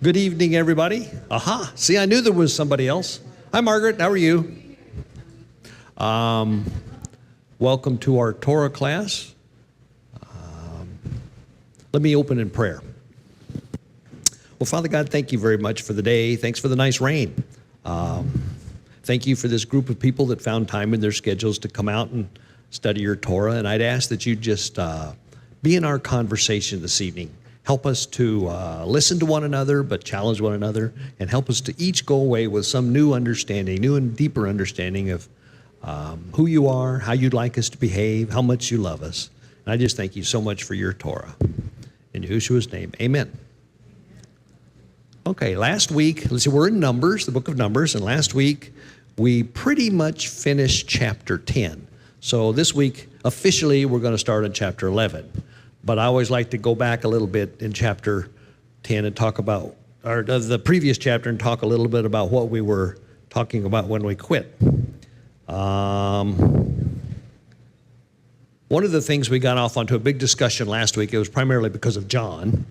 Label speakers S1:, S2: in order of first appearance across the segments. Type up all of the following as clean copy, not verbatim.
S1: Good evening, everybody. Aha, see, I knew there was somebody else. Hi, Margaret, how are you? Welcome to our Torah class. Let me open in prayer. Well, Father God, thank you very much for the day. Thanks for the nice rain. Thank you for this group of people that found time in their schedules to come out and study your Torah. And I'd ask that you just be in our conversation this evening. Help us to listen to one another, but challenge one another, and help us to each go away with some new understanding, new and deeper understanding of who you are, how you'd like us to behave, how much you love us. And I just thank you so much for your Torah. In Yahushua's name, amen. Okay, last week, let's see, we're in Numbers, the book of Numbers, and last week we pretty much finished chapter 10. So this week, officially, we're going to start on chapter 11. But I always like to go back a little bit in chapter 10 and talk about, or the previous chapter, and talk a little bit about what we were talking about when we quit. One of the things we got off onto a big discussion last week, it was primarily because of John,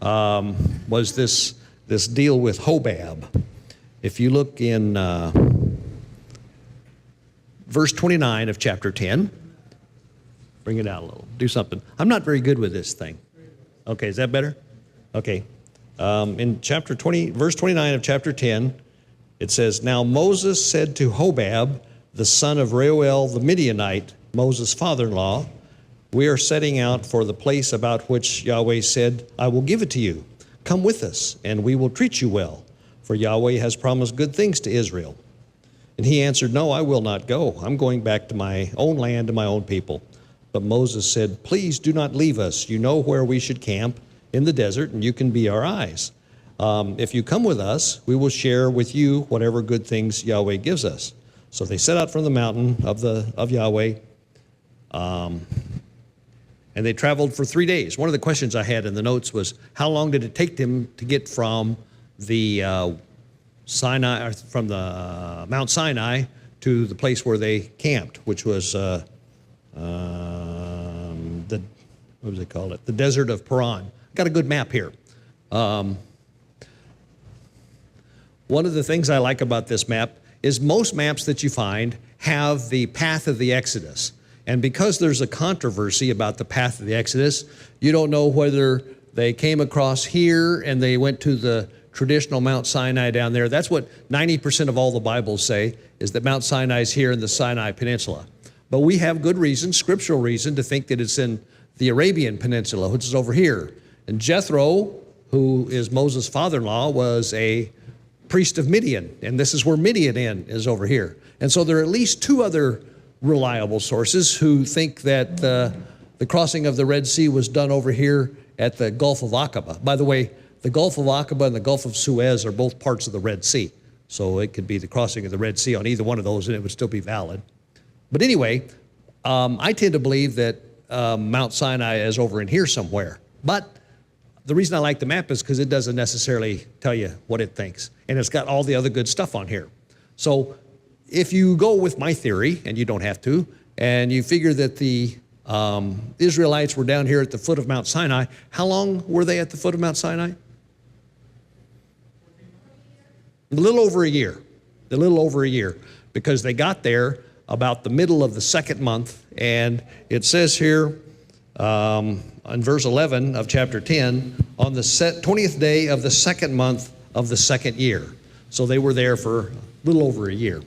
S1: was this deal with Hobab. If you look in verse 29 of chapter 10, bring it out a little, do something. I'm not very good with this thing. Okay, is that better? Okay. In chapter 20, verse 29 of chapter 10, it says, "Now Moses said to Hobab, the son of Reuel the Midianite, Moses' father-in-law, we are setting out for the place about which Yahweh said, I will give it to you. Come with us, and we will treat you well, for Yahweh has promised good things to Israel." And he answered, "No, I will not go. I'm going back to my own land and my own people." But Moses said, "Please do not leave us. You know where we should camp in the desert, and you can be our eyes. If you come with us, we will share with you whatever good things Yahweh gives us." So they set out from the mountain of Yahweh, and they traveled for 3 days. One of the questions I had in the notes was, how long did it take them to get from the Sinai, or from the Mount Sinai to the place where they camped, which was what was it called? The desert of Paran. Got a good map here. One of the things I like about this map is most maps that you find have the path of the Exodus. And because there's a controversy about the path of the Exodus, you don't know whether they came across here and they went to the traditional Mount Sinai down there. That's what 90% of all the Bibles say, is that Mount Sinai is here in the Sinai Peninsula. But we have good reason, scriptural reason, to think that it's in the Arabian Peninsula, which is over here. And Jethro, who is Moses' father-in-law, was a priest of Midian, and this is where Midian is over here. And so there are at least two other reliable sources who think that the crossing of the Red Sea was done over here at the Gulf of Aqaba. By the way, the Gulf of Aqaba and the Gulf of Suez are both parts of the Red Sea. So it could be the crossing of the Red Sea on either one of those, and it would still be valid. But anyway, I tend to believe that Mount Sinai is over in here somewhere. But the reason I like the map is because it doesn't necessarily tell you what it thinks. And it's got all the other good stuff on here. So if you go with my theory, and you don't have to, and you figure that the Israelites were down here at the foot of Mount Sinai, how long were they at the foot of Mount Sinai? A little over a year. A little over a year. Because they got there about the middle of the second month, and it says here in verse 11 of chapter 10, on the 20th day of the second month of the second year. So they were there for a little over a year.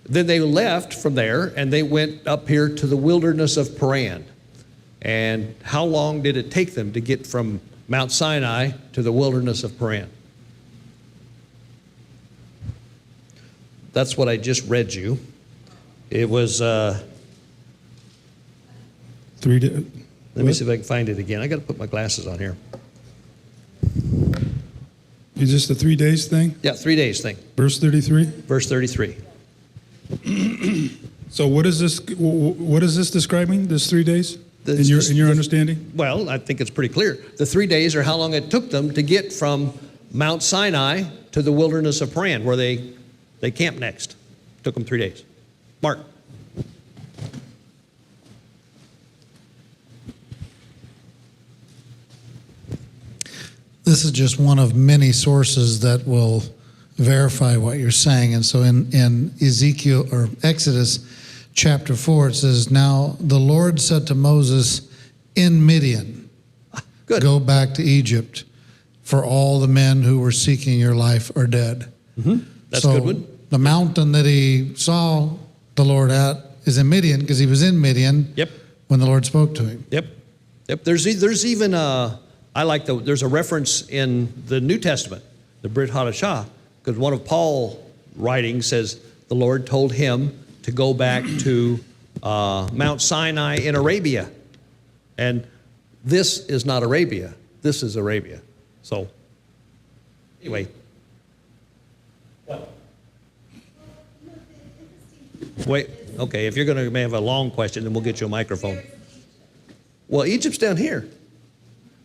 S1: Then they left from there, and they went up here to the wilderness of Paran. And how long did it take them to get from Mount Sinai to the wilderness of Paran? That's what I just read you. It was
S2: 3 days.
S1: Let me see if I can find it again. I got to put my glasses on here.
S2: Is this the 3 days thing?
S1: Yeah, 3 days thing.
S2: Verse 33?
S1: Verse 33.
S2: So what is this describing, this 3 days, in your understanding?
S1: Well, I think it's pretty clear. The 3 days are how long it took them to get from Mount Sinai to the wilderness of Paran, where they camped next. Took them 3 days. Mark.
S3: This is just one of many sources that will verify what you're saying. And so in Ezekiel or Exodus chapter 4, it says, "Now the Lord said to Moses in Midian,
S1: Good.
S3: Go back to Egypt, for all the men who were seeking your life are dead."
S1: Mm-hmm. That's
S3: so
S1: a good one.
S3: The mountain that he saw the Lord at is in Midian, because he was in Midian
S1: Yep.
S3: when the Lord spoke to him.
S1: Yep. Yep. There's even there's a reference in the New Testament, the Brit Hadashah, because one of Paul's writings says the Lord told him to go back to Mount Sinai in Arabia. And this is not Arabia. This is Arabia. So, anyway. Wait, okay, if you're going to have a long question, then we'll get you a microphone. Well, Egypt's down here.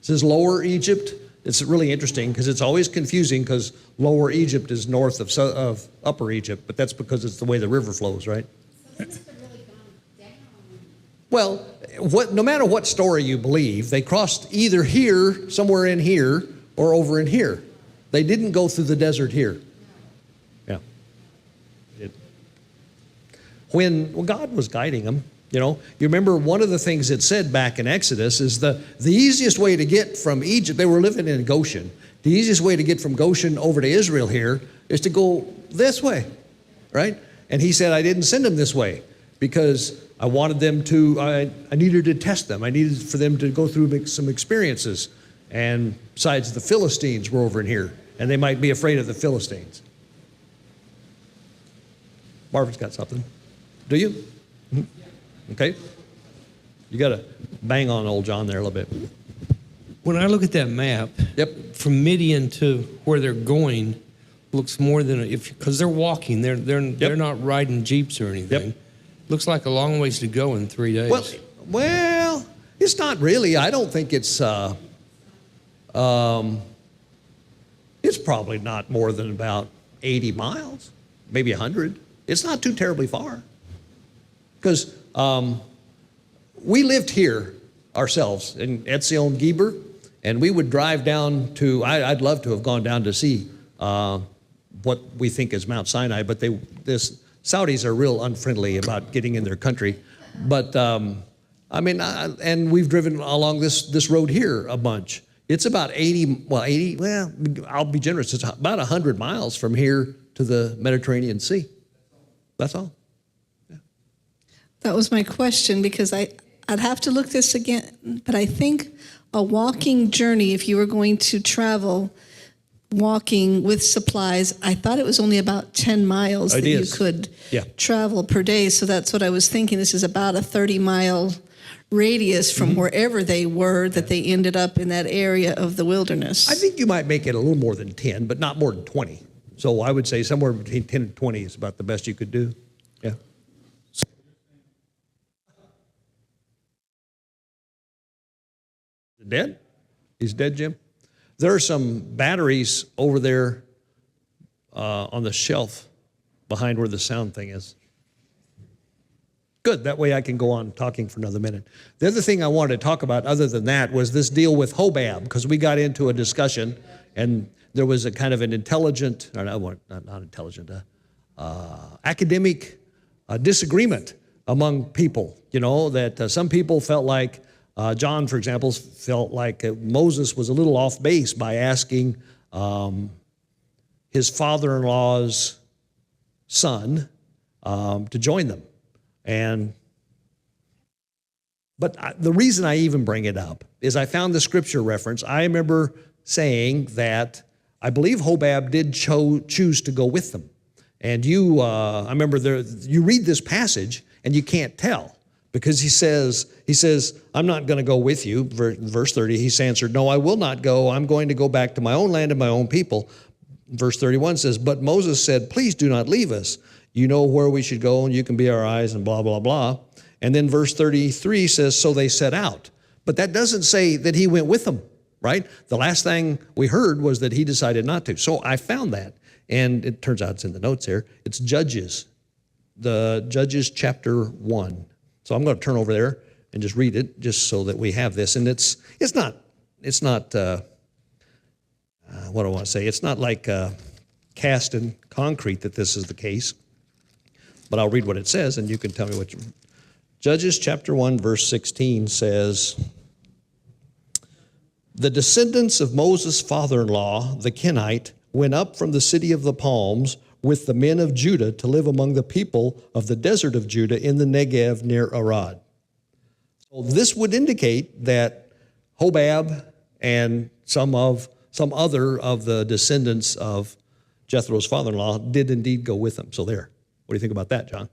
S1: It says Lower Egypt. It's really interesting because it's always confusing because Lower Egypt is north of Upper Egypt, but that's because it's the way the river flows, right?
S4: So they must have really gone down.
S1: Well, no matter what story you believe, they crossed either here, somewhere in here, or over in here. They didn't go through the desert here. Yeah. When God was guiding them, you remember one of the things it said back in Exodus is the easiest way to get from Egypt, they were living in Goshen. The easiest way to get from Goshen over to Israel here is to go this way, right? And he said, I didn't send them this way because I wanted them to, I needed to test them. I needed for them to go through some experiences. And besides, the Philistines were over in here, and they might be afraid of the Philistines. Marvin's got something. Do you? Mm-hmm. Okay. You got to bang on old John there a little bit.
S5: When I look at that map,
S1: Yep.
S5: from Midian to where they're going, looks more than because they're walking. They're not riding jeeps or anything.
S1: Yep.
S5: Looks like a long ways to go in 3 days.
S1: Well, it's not really. I don't think it's probably not more than about 80 miles, maybe 100. It's not too terribly far. Because we lived here ourselves in Etzion Geber, and we would drive down to, I'd love to have gone down to see what we think is Mount Sinai, but Saudis are real unfriendly about getting in their country. But and we've driven along this road here a bunch. It's about 80, I'll be generous, it's about 100 miles from here to the Mediterranean Sea. That's all.
S4: That was my question because I'd have to look this again, but I think a walking journey, if you were going to travel walking with supplies, I thought it was only about 10 miles that you could travel per day. So that's what I was thinking. This is about a 30-mile radius from wherever they were that they ended up in that area of the wilderness.
S1: I think you might make it a little more than 10, but not more than 20. So I would say somewhere between 10 and 20 is about the best you could do. Yeah. Dead? He's dead, Jim? There are some batteries over there on the shelf behind where the sound thing is. Good, that way I can go on talking for another minute. The other thing I wanted to talk about other than that was this deal with Hobab, because we got into a discussion and there was a kind of an intelligent, or not intelligent, academic disagreement among people, that some people felt like, John, for example, felt like Moses was a little off base by asking his father-in-law's son to join them. But the reason I even bring it up is I found the scripture reference. I remember saying that I believe Hobab did choose to go with them. And I remember you read this passage and you can't tell. Because he says, I'm not going to go with you. Verse 30, he answered, no, I will not go. I'm going to go back to my own land and my own people. Verse 31 says, but Moses said, please do not leave us. You know where we should go and you can be our eyes and blah, blah, blah. And then verse 33 says, so they set out. But that doesn't say that he went with them, right? The last thing we heard was that he decided not to. So I found that. And it turns out it's in the notes here. It's Judges, the Judges chapter 1. So I'm going to turn over there and just read it, just so that we have this. And it's not what do I want to say? It's not like cast in concrete that this is the case, but I'll read what it says, and you can tell me what you. Judges chapter 1, verse 16 says, "The descendants of Moses' father-in-law, the Kenite, went up from the city of the palms with the men of Judah to live among the people of the desert of Judah in the Negev near Arad." So this would indicate that Hobab and some other of the descendants of Jethro's father-in-law did indeed go with him. So there. What do you think about that, John?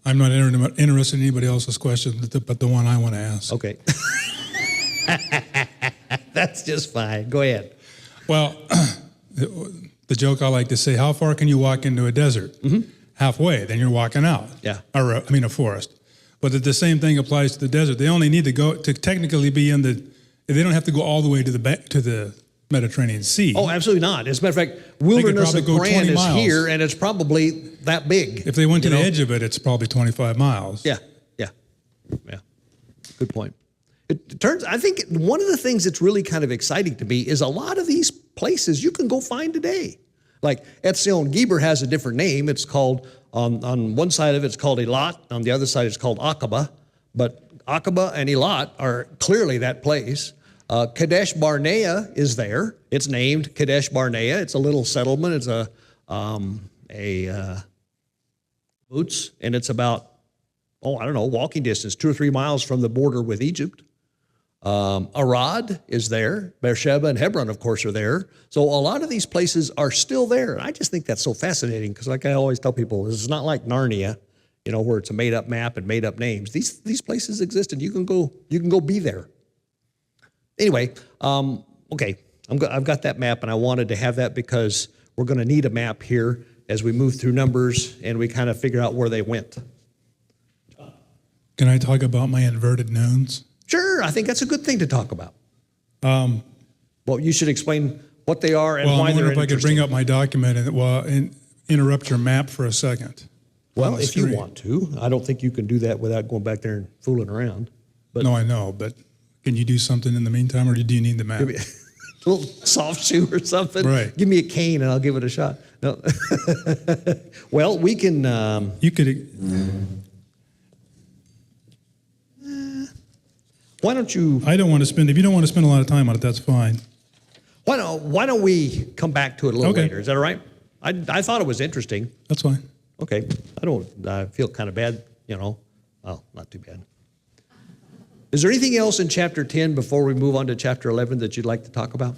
S2: I'm not interested in anybody else's question, but the one I want to ask.
S1: Okay. That's just fine. Go ahead.
S2: Well, the joke I like to say, how far can you walk into a desert? Halfway, then you're walking out.
S1: Yeah.
S2: Or, a forest. But the same thing applies to the desert. They only need to go to technically be in the. They don't have to go all the way to the Mediterranean Sea.
S1: Oh, absolutely not. As a matter of fact, wilderness of
S2: go
S1: Paran
S2: 20
S1: is
S2: miles.
S1: here, and it's probably that big.
S2: If they went to the edge of it, it's probably 25 miles.
S1: Yeah. Good point. I think one of the things that's really kind of exciting to me is a lot of these places you can go find today. Like Etzion Geber has a different name. It's called, on one side of it, it's called Elat. On the other side, it's called Aqaba. But Aqaba and Elat are clearly that place. Kadesh Barnea is there. It's named Kadesh Barnea. It's a little settlement. It's a boots, and it's about, walking distance, 2 or 3 miles from the border with Egypt. Arad is there. Beersheba and Hebron, of course, are there. So a lot of these places are still there. And I just think that's so fascinating because, like I always tell people, this is not like Narnia, where it's a made-up map and made-up names. These places exist, and you can go be there. Anyway, okay, I've got that map, and I wanted to have that because we're going to need a map here as we move through Numbers and we kind of figure out where they went.
S2: Can I talk about my inverted knowns?
S1: Sure, I think that's a good thing to talk about. Well, you should explain what they are and why they're interesting.
S2: I wonder if I could bring up my document and interrupt your map for a second.
S1: Well, if you want to. I don't think you can do that without going back there and fooling around. But
S2: no, I know, but can you do something in the meantime, or do you need the map?
S1: A little soft shoe or something.
S2: Right.
S1: Give me a cane and I'll give it a shot. No. Well, we can.
S2: You could.
S1: Why don't you?
S2: I don't want to spend. If you don't want to spend a lot of time on it, that's fine.
S1: Why don't we come back to it a little
S2: Okay.
S1: later? Is that all right? I thought it was interesting.
S2: That's fine.
S1: Okay. I feel kind of bad, Well, not too bad. Is there anything else in chapter 10 before we move on to chapter 11 that you'd like to talk about?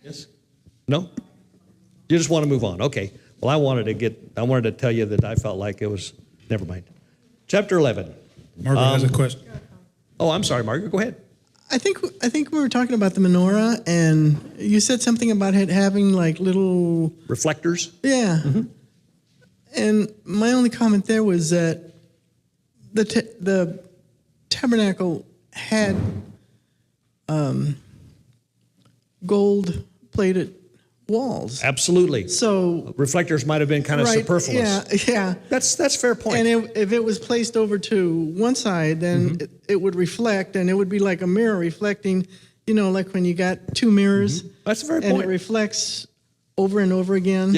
S1: Yes? No? You just want to move on. Okay. Well, I wanted to tell you that I felt like it was, never mind. Chapter 11.
S2: Margaret has a question.
S1: Oh, I'm sorry, Margaret. Go ahead.
S6: I think we were talking about the menorah, and you said something about it having like little
S1: reflectors.
S6: Yeah. Mm-hmm. And my only comment there was that the tabernacle had gold plated walls.
S1: Absolutely.
S6: So
S1: reflectors might have been kind of superfluous.
S6: Yeah.
S1: That's fair point.
S6: And if it was placed over to one side, then it would reflect, and it would be like a mirror reflecting, like when you got two mirrors.
S1: That's a very
S6: and
S1: point.
S6: it reflects over and over again.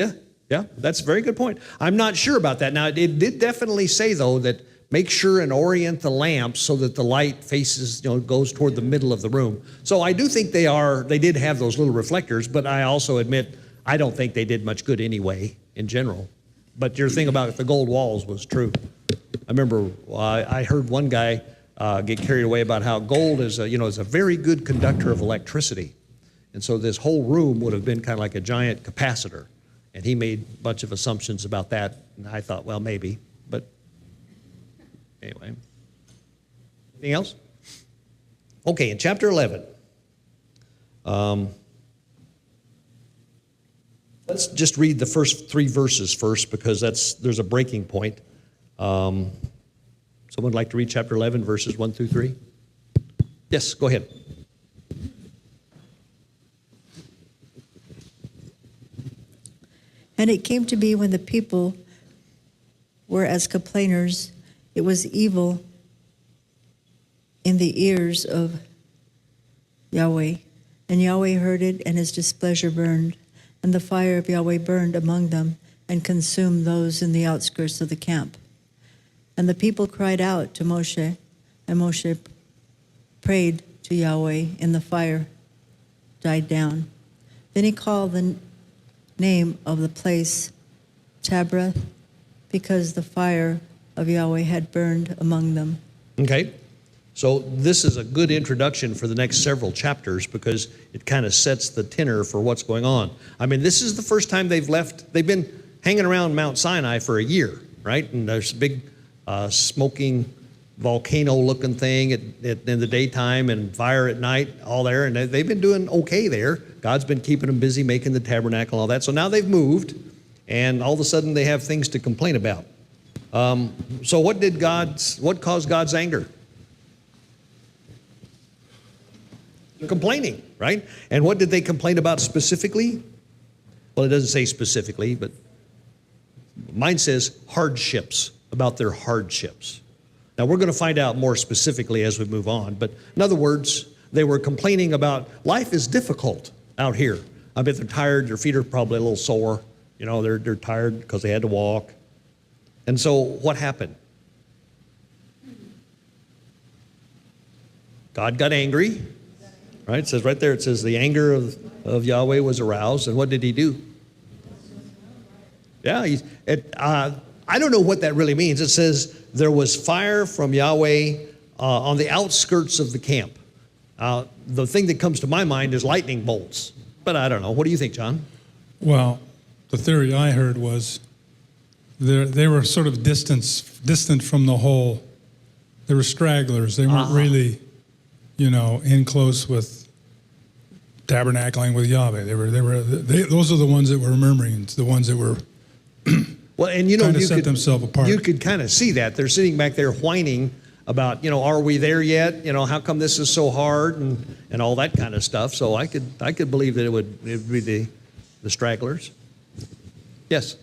S1: Yeah, that's a very good point. I'm not sure about that. Now, it did definitely say, though, that make sure and orient the lamps so that the light faces, goes toward the middle of the room. So I do think they did have those little reflectors, but I also admit I don't think they did much good anyway in general. But your thing about the gold walls was true. I remember I heard one guy get carried away about how gold is a very good conductor of electricity. And so this whole room would have been kind of like a giant capacitor. And he made a bunch of assumptions about that. And I thought, well, maybe. But anyway. Anything else? Okay, in chapter 11. Let's just read the first 3 verses first because there's a breaking point. Someone would like to read chapter 11, verses 1 through 3? Yes, go ahead.
S7: And it came to be when the people were as complainers, it was evil in the ears of Yahweh. And Yahweh heard it, and his displeasure burned. And the fire of Yahweh burned among them and consumed those in the outskirts of the camp. And the people cried out to Moshe, and Moshe prayed to Yahweh, and the fire died down. Then he called the name of the place Tabrath, because the fire of Yahweh had burned among them.
S1: Okay? So this is a good introduction for the next several chapters because it kind of sets the tenor for what's going on. I mean, this is the first time they've been hanging around Mount Sinai for a year, right? And there's a big smoking volcano-looking thing in the daytime and fire at night, all there. And they've been doing okay there. God's been keeping them busy making the tabernacle and all that. So now they've moved, and all of a sudden they have things to complain about. So what caused God's anger? Complaining, right? And what did they complain about specifically? Well, it doesn't say specifically, but mine says hardships, about their hardships. Now, we're going to find out more specifically as we move on, but in other words, they were complaining about life is difficult out here. I bet they're tired, their feet are probably a little sore, you know, they're tired because they had to walk. And so what happened? God got angry. Right? It says right there, it says the anger of Yahweh was aroused. And what did he do? Yeah, I don't know what that really means. It says there was fire from Yahweh on the outskirts of the camp. The thing that comes to my mind is lightning bolts. But I don't know. What do you think, John?
S2: Well, the theory I heard was they were sort of distant from the whole. They were stragglers. They weren't really, in close with tabernacling with Yahweh. Those are the ones that were murmuring, the ones that were
S1: well, and
S2: trying to set themselves apart.
S1: You could kind of see that. They're sitting back there whining about, are we there yet? How come this is so hard and all that kind of stuff. So I could believe that it would be the stragglers. Yes?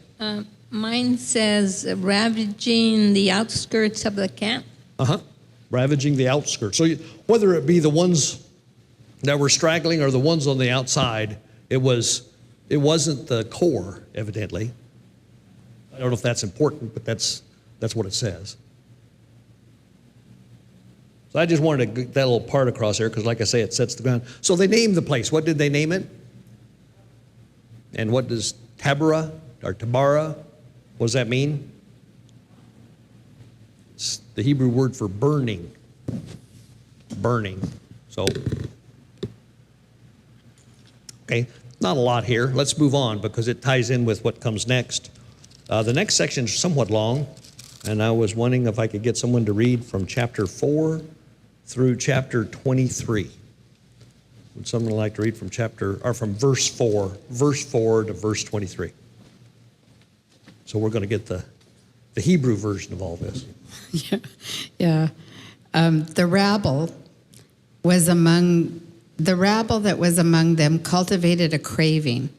S8: Mine says ravaging the outskirts of the camp.
S1: Ravaging the outskirts. So whether it be the ones that were straggling or the ones on the outside, it wasn't the core, evidently. I don't know if that's important, but that's what it says. So I just wanted to get that little part across there because, like I say, it sets the ground. So they named the place. What did they name it? And what does Tabara or Tabara, what does that mean? It's the Hebrew word for burning. Burning. So, okay, not a lot here. Let's move on because it ties in with what comes next. The next section is somewhat long, and I was wondering if I could get someone to read from chapter 4 through chapter 23. Would someone like to read from verse 4 to verse 23? So we're going to get the Hebrew version of all this.
S9: Yeah. The rabble that was among them cultivated a craving.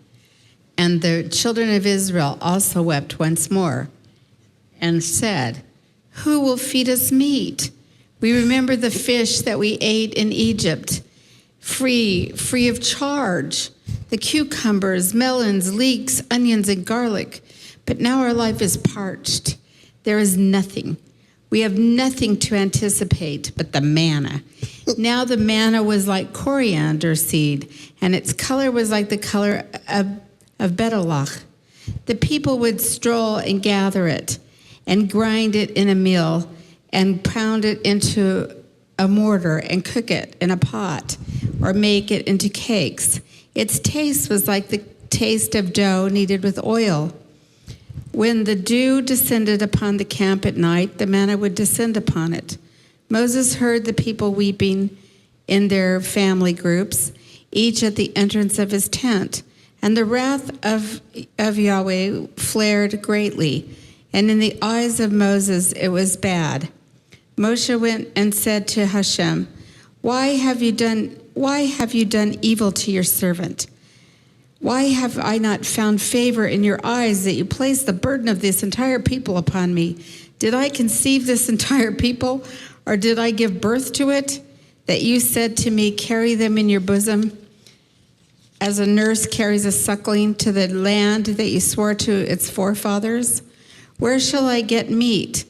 S9: And the children of Israel also wept once more and said, "Who will feed us meat? We remember the fish that we ate in Egypt, free of charge, the cucumbers, melons, leeks, onions, and garlic. But now our life is parched. There is nothing. We have nothing to anticipate but the manna." Now the manna was like coriander seed, and its color was like the color of betelach. The people would stroll and gather it, and grind it in a mill, and pound it into a mortar, and cook it in a pot, or make it into cakes. Its taste was like the taste of dough kneaded with oil. When the dew descended upon the camp at night, the manna would descend upon it. Moses heard the people weeping in their family groups, each at the entrance of his tent. And the wrath of Yahweh flared greatly, and in the eyes of Moses it was bad. Moshe went and said to Hashem, Why have you done evil to your servant? Why have I not found favor in your eyes that you place the burden of this entire people upon me? Did I conceive this entire people, or did I give birth to it? that you said to me, carry them in your bosom, as a nurse carries a suckling to the land that you swore to its forefathers? Where shall I get meat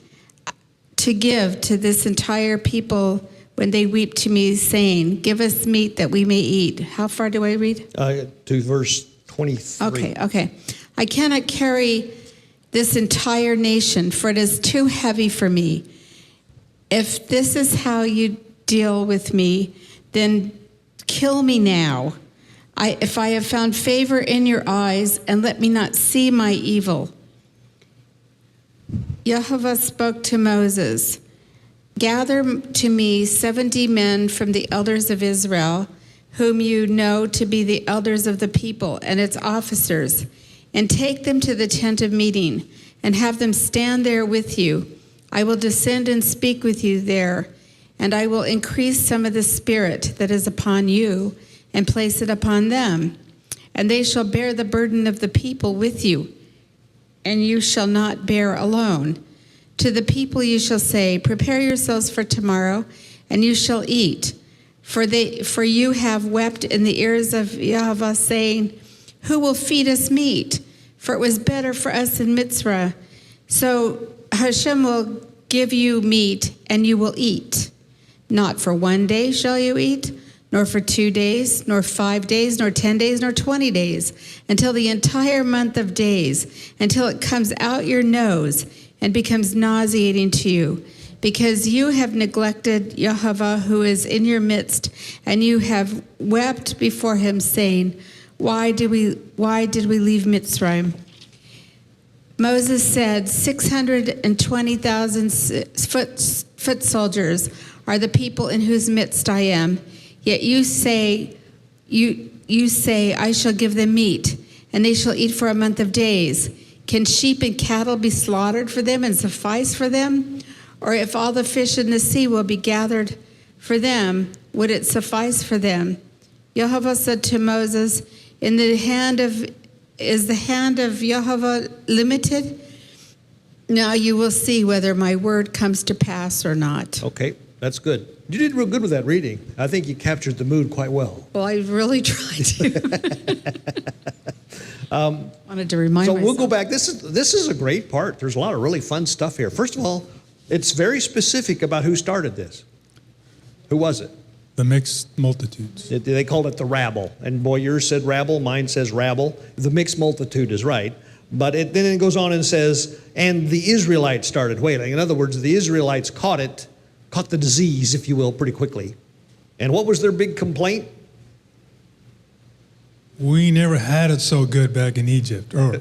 S9: to give to this entire people when they weep to me, saying, give us meat that we may eat? How far do I read?
S1: To verse 23.
S9: Okay. I cannot carry this entire nation, for it is too heavy for me. If this is how you deal with me, then kill me now. If I have found favor in your eyes, and let me not see my evil. Yehovah spoke to Moses, gather to me 70 men from the elders of Israel, whom you know to be the elders of the people and its officers, and take them to the tent of meeting, and have them stand there with you. I will descend and speak with you there, and I will increase some of the spirit that is upon you, and place it upon them. And they shall bear the burden of the people with you, and you shall not bear alone. To the people you shall say, prepare yourselves for tomorrow, and you shall eat. For you have wept in the ears of Yehovah, saying, who will feed us meat? For it was better for us in Mitzrah. So Hashem will give you meat, and you will eat. Not for 1 day shall you eat, nor for 2 days, nor 5 days, nor 10 days, nor 20 days, until the entire month of days, until it comes out your nose and becomes nauseating to you, because you have neglected Yehovah who is in your midst, and you have wept before him, saying, why did we leave Mitzrayim? Moses said, 620,000 foot soldiers are the people in whose midst I am. Yet you say, I shall give them meat, and they shall eat for a month of days. Can sheep and cattle be slaughtered for them and suffice for them? Or if all the fish in the sea will be gathered for them, would it suffice for them? Yehovah said to Moses, is the hand of Yehovah limited? Now you will see whether my word comes to pass or not.
S1: Okay, that's good. You did real good with that reading. I think you captured the mood quite well.
S9: Well, I really tried to. Wanted to remind
S1: So
S9: myself.
S1: we'll go back. This is a great part. There's a lot of really fun stuff here. First of all, it's very specific about who started this. Who was it?
S2: The mixed multitudes.
S1: They called it the rabble. And boy, yours said rabble, mine says rabble. The mixed multitude is right. But then it goes on and says, and the Israelites started wailing. In other words, the Israelites caught the disease, if you will, pretty quickly. And what was their big complaint?
S2: We never had it so good back in Egypt, or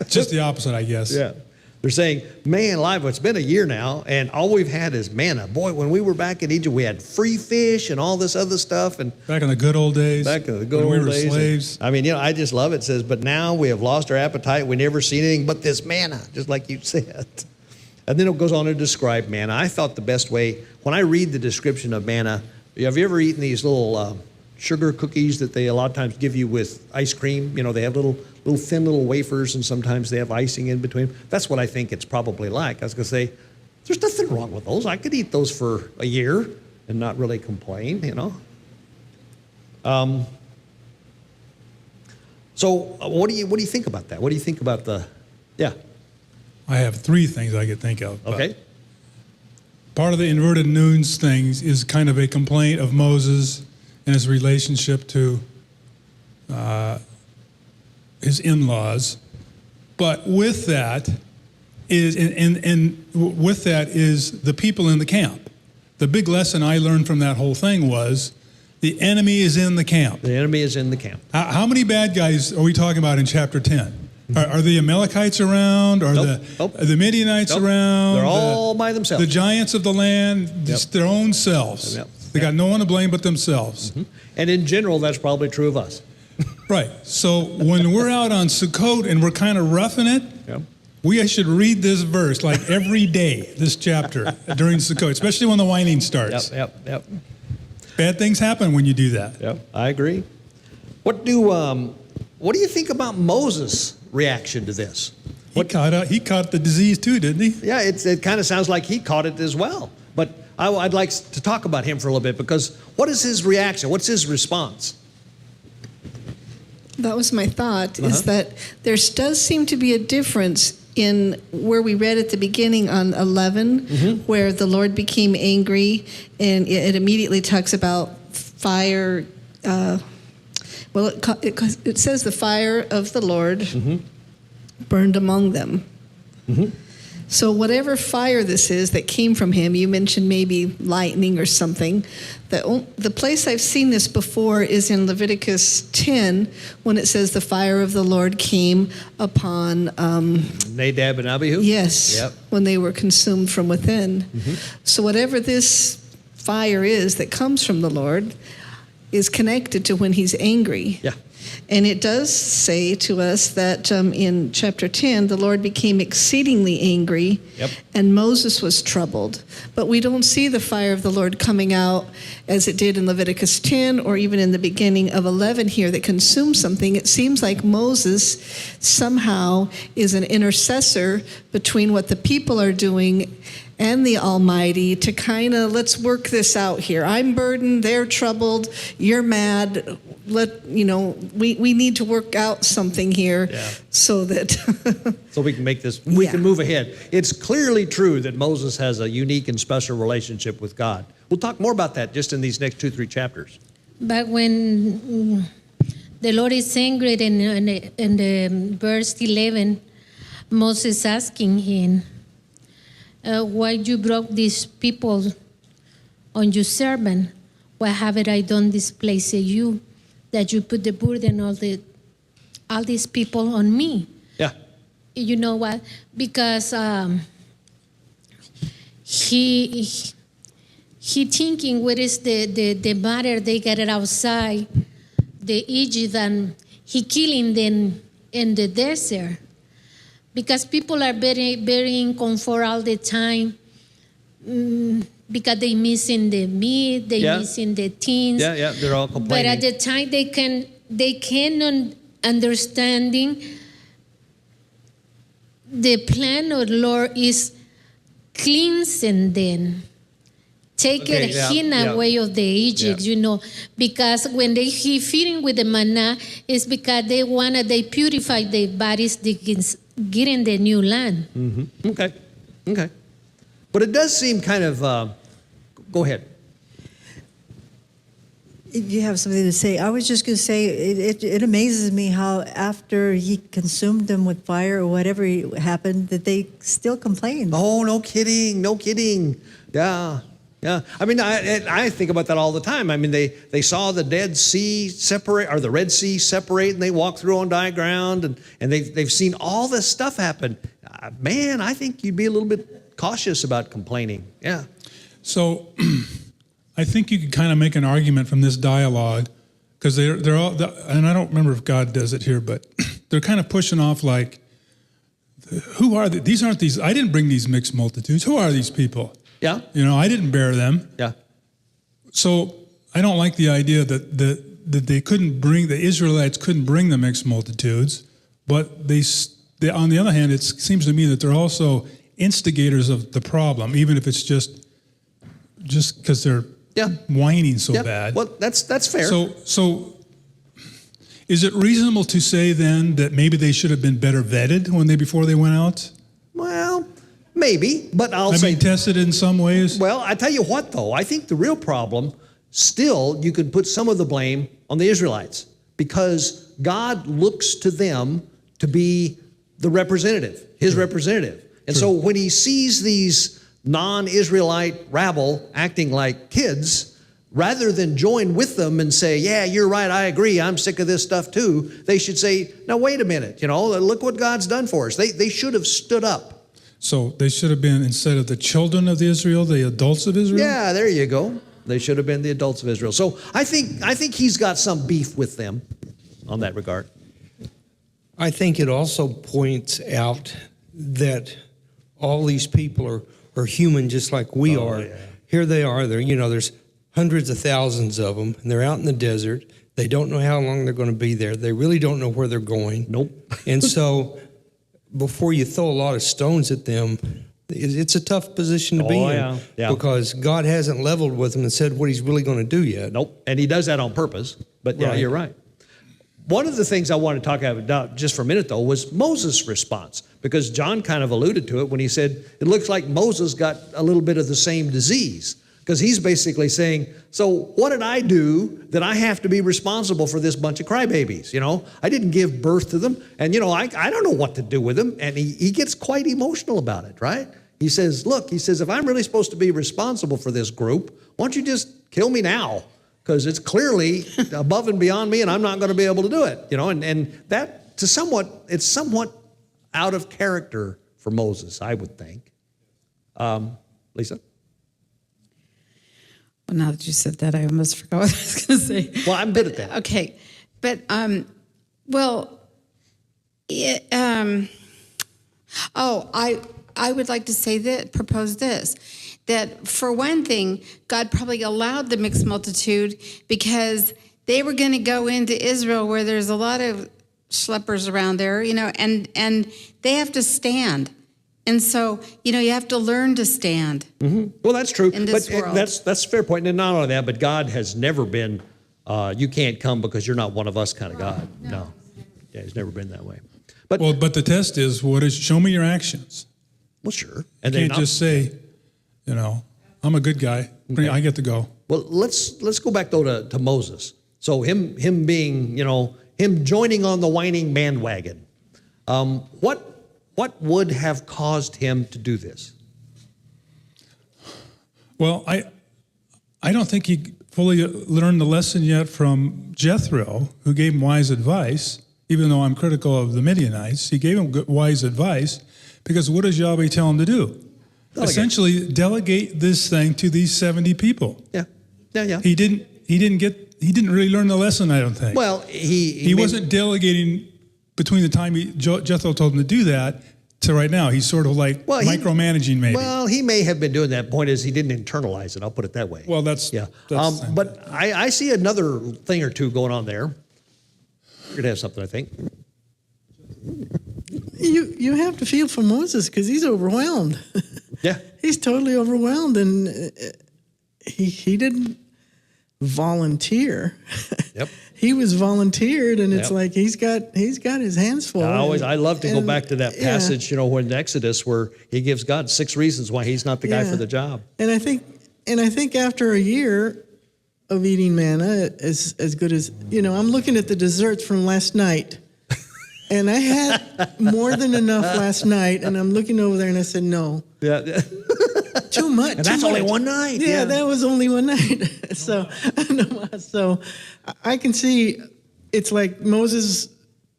S2: just the opposite, I guess.
S1: Yeah. They're saying, man, alive, it's been a year now, and all we've had is manna. Boy, when we were back in Egypt, we had free fish and all this other stuff. And
S2: back in the good old days.
S1: Back in the good old
S2: when we were
S1: days.
S2: slaves.
S1: I mean, I just love it. It says, but now we have lost our appetite. We never seen anything but this manna, just like you said. And then it goes on to describe manna. I thought the best way, when I read the description of manna, have you ever eaten these little sugar cookies that they a lot of times give you with ice cream? You know, they have little thin little wafers, and sometimes they have icing in between. That's what I think it's probably like. I was going to say, there's nothing wrong with those. I could eat those for a year and not really complain, you know. So what do you think about that? What do you think about yeah.
S2: I have 3 things I could think of.
S1: Okay.
S2: Part of the inverted noons things is kind of a complaint of Moses and his relationship to his in-laws. But with that is, with that is the people in the camp. The big lesson I learned from that whole thing was the enemy is in the camp.
S1: The enemy is in the camp.
S2: How many bad guys are we talking about in chapter 10? Are the Amalekites around? Are the Midianites around?
S1: They're all by themselves.
S2: The giants of the land, just their own selves.
S1: Yep.
S2: They got no one to blame but themselves.
S1: Mm-hmm. And in general, that's probably true of us.
S2: Right. So when we're out on Sukkot and we're kind of roughing it,
S1: Yep.
S2: we should read this verse like every day, this chapter during Sukkot, especially when the whining starts.
S1: Yep.
S2: Bad things happen when you do that.
S1: Yep. I agree. What do you think about Moses' reaction to this?
S2: He caught the disease too, didn't he?
S1: Yeah, it kind of sounds like he caught it as well. But I'd like to talk about him for a little bit, because what is his reaction? What's his response?
S4: That was my thought, is that there does seem to be a difference in where we read at the beginning on 11, where the Lord became angry, and it immediately talks about fire. It says the fire of the Lord burned among them. So whatever fire this is that came from him, you mentioned maybe lightning or something. The place I've seen this before is in Leviticus 10, when it says the fire of the Lord came upon
S1: Nadab and Abihu?
S4: Yes,
S1: Yep.
S4: when they were consumed from within. So whatever this fire is that comes from the Lord is connected to when he's angry.
S1: Yeah.
S4: And it does say to us that in chapter 10, the Lord became exceedingly angry, and Moses was troubled. But we don't see the fire of the Lord coming out as it did in Leviticus 10 or even in the beginning of 11 here that consumes something. It seems like Moses somehow is an intercessor between what the people are doing and the Almighty to kind of, let's work this out here. I'm burdened, they're troubled, you're mad. We need to work out something here so that
S1: so we can make this, we can move ahead. It's clearly true that Moses has a unique and special relationship with God. We'll talk more about that just in these next 2-3 chapters.
S8: But when the Lord is angry in the verse 11, Moses asking him, why you brought these people on your servant? Why haven't I done this place at you, that you put the burden of all these people on me?
S1: Yeah.
S8: You know what? Because he thinking what is the matter. They get it outside the Egypt, and he killing them in the desert. Because people are very in comfort all the time, because they missing the meat, they missing the things.
S1: Yeah, they're all complaining.
S8: But at the time they cannot understanding the plan of the Lord is cleansing them. Take him away of the Egypt, because when he feeding with the manna, it's because they purify their bodies, they can get in the new land.
S1: Okay. But it does seem kind of, go ahead.
S7: You have something to say. I was just going to say, it amazes me how after he consumed them with fire or whatever happened, that they still complain.
S1: Oh, no kidding. Yeah. I mean, I think about that all the time. I mean, they saw the Dead Sea separate, or the Red Sea separate, and they walked through on dry ground, and they've seen all this stuff happen. Man, I think you'd be a little bit cautious about complaining. Yeah.
S2: So I think you could kind of make an argument from this dialogue, because they're all, and I don't remember if God does it here, but they're kind of pushing off like, who are they? I didn't bring these mixed multitudes. Who are these people?
S1: Yeah.
S2: I didn't bear them.
S1: Yeah.
S2: So I don't like the idea that the Israelites couldn't bring the mixed multitudes, but they on the other hand, it seems to me that they're also instigators of the problem, even if it's just because they're whining so bad.
S1: Well, that's fair.
S2: So is it reasonable to say then that maybe they should have been better vetted before they went out?
S1: Well, maybe, but I
S2: mean, tested in some ways.
S1: Well, I tell you what, though, I think the real problem, still, you could put some of the blame on the Israelites, because God looks to them to be the representative, his representative. And so when he sees these non-Israelite rabble acting like kids, rather than join with them and say, yeah, you're right, I agree, I'm sick of this stuff too, they should say, now wait a minute, look what God's done for us. They should have stood up.
S2: So they should have been, instead of the children of Israel, the adults of Israel?
S1: Yeah, there you go. They should have been the adults of Israel. So I think he's got some beef with them on that regard.
S5: I think it also points out that all these people are human just like we are. Yeah. Here they are. There's hundreds of thousands of them, and they're out in the desert. They don't know how long they're going to be there. They really don't know where they're going.
S1: Nope.
S5: And so before you throw a lot of stones at them, It's a tough position to be
S1: Oh,
S5: in
S1: yeah.
S5: because God hasn't leveled with him and said what he's really going to do yet.
S1: Nope. And he does that on purpose. But yeah,
S5: Right.
S1: you're right. One of the things I want to talk about just for a minute, though, was Moses' response, because John kind of alluded to it when he said, it looks like Moses got a little bit of the same disease, because he's basically saying, so what did I do that I have to be responsible for this bunch of crybabies? You know, I didn't give birth to them, and, you know, I don't know what to do with them. And he gets quite emotional about it, right? He says, look, he says, if I'm really supposed to be responsible for this group, why don't you just kill me now? Because it's clearly above and beyond me, and I'm not going to be able to do it. You know, and that it's somewhat out of character for Moses, I would think. Lisa?
S9: Well, now that you said that, I almost forgot what I was going to say.
S1: Well, I'm good at that.
S9: Okay, but I would like to say that, propose this, that for one thing, God probably allowed the mixed multitude because they were going to go into Israel where there's a lot of schleppers around there, you know, and they have to stand. And so, you know, you have to learn to stand.
S1: Mm-hmm. Well, that's true.
S9: In this
S1: but
S9: world.
S1: That's a fair point. And not only that, but God has never been, you can't come because you're not one of us kind of God. No. Yeah, he's never been that way. But
S2: But the test is, show me your actions.
S1: well, sure.
S2: You
S1: And
S2: can't just say, you know, I'm a good guy. I get to go.
S1: Well, let's go back though to Moses. So him being, you know, him joining on the whining bandwagon. What would have caused him to do this?
S2: Well, I don't think he fully learned the lesson yet from Jethro, who gave him wise advice. Even though I'm critical of the Midianites, he gave him good, wise advice, because what does Yahweh tell him to do?
S1: Delegate.
S2: Essentially, delegate this thing to these 70 people.
S1: Yeah.
S2: He didn't really learn the lesson, I don't think.
S1: Well,
S2: he wasn't delegating between the time Jethro told him to do that to right now. He's sort of like micromanaging, maybe.
S1: Well, he may have been doing that. Point is, he didn't internalize it. I'll put it that way.
S2: Well, that's
S1: but I see another thing or two going on there. You're gonna have something, I think.
S6: You have to feel for Moses because he's overwhelmed.
S1: Yeah.
S6: He's totally overwhelmed, and he didn't volunteer.
S1: Yep.
S6: He was volunteered, and it's
S1: Yep.
S6: like he's got his hands full.
S1: I love to go
S6: And-
S1: back to that passage, you know, in Exodus where he gives God 6 reasons why he's not the guy
S6: Yeah.
S1: for the job.
S6: And I think after a year of eating manna, as good as, you know, I'm looking at the desserts from last night, and I had more than enough last night, and I'm looking over there, and I said, no,
S1: Yeah.
S6: too much.
S1: And
S6: too
S1: that's only
S6: much.
S1: one night.
S6: Yeah, that was only one night. So I can see it's like Moses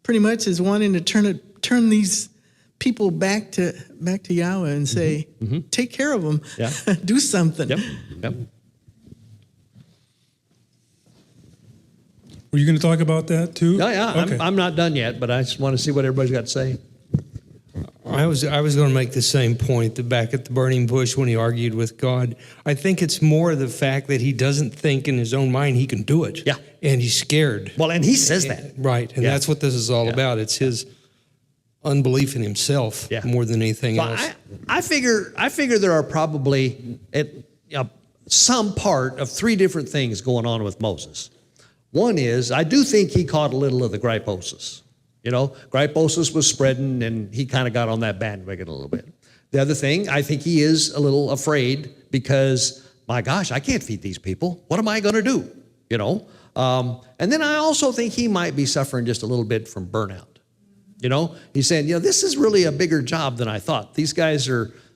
S6: pretty much is wanting to turn these people back to Yahweh and say, take care of them.
S1: Yeah.
S6: Do something.
S1: Yep.
S2: Were you going to talk about that too?
S1: Oh, yeah.
S2: Okay.
S1: I'm not done yet, but I just want to see what everybody's got to say.
S5: I was going to make the same point that back at the burning bush when he argued with God. I think it's more the fact that he doesn't think in his own mind he can do it.
S1: Yeah.
S5: And he's scared.
S1: Well, and he says that.
S5: Right. And
S1: Yeah.
S5: that's what this is all
S1: Yeah.
S5: about. It's his unbelief in himself
S1: Yeah.
S5: more than anything
S1: Well,
S5: else.
S1: I figure there are probably some part of 3 different things going on with Moses. One is, I do think he caught a little of the gryposis. You know, gryposis was spreading, and he kind of got on that bandwagon a little bit. The other thing, I think he is a little afraid because, my gosh, I can't feed these people. What am I going to do? You know? And then I also think he might be suffering just a little bit from burnout. You know, he's saying, you know, this is really a bigger job than I thought. These guys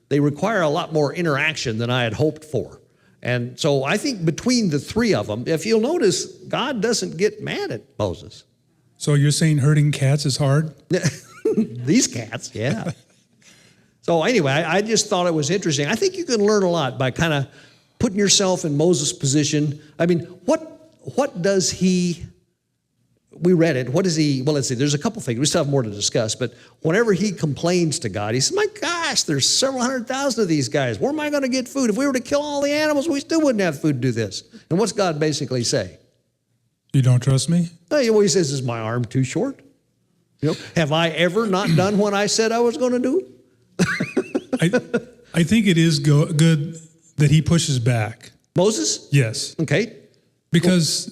S1: they require a lot more interaction than I had hoped for. And so I think between the 3 of them, if you'll notice, God doesn't get mad at Moses.
S2: So you're saying herding cats is hard?
S1: These cats, yeah. So anyway, I just thought it was interesting. I think you can learn a lot by kind of putting yourself in Moses' position. I mean, what does he, we read it, what does he, well, let's see, there's a couple things. We still have more to discuss, but whenever he complains to God, he says, my gosh, there's several 100,000 of these guys. Where am I going to get food? If we were to kill all the animals, we still wouldn't have food to do this. And what's God basically say?
S2: You don't trust me?
S1: Well, he says, is my arm too short? You know, have I ever not done what I said I was going to do?
S2: I think it is good that he pushes back.
S1: Moses?
S2: Yes,
S1: Okay.
S2: because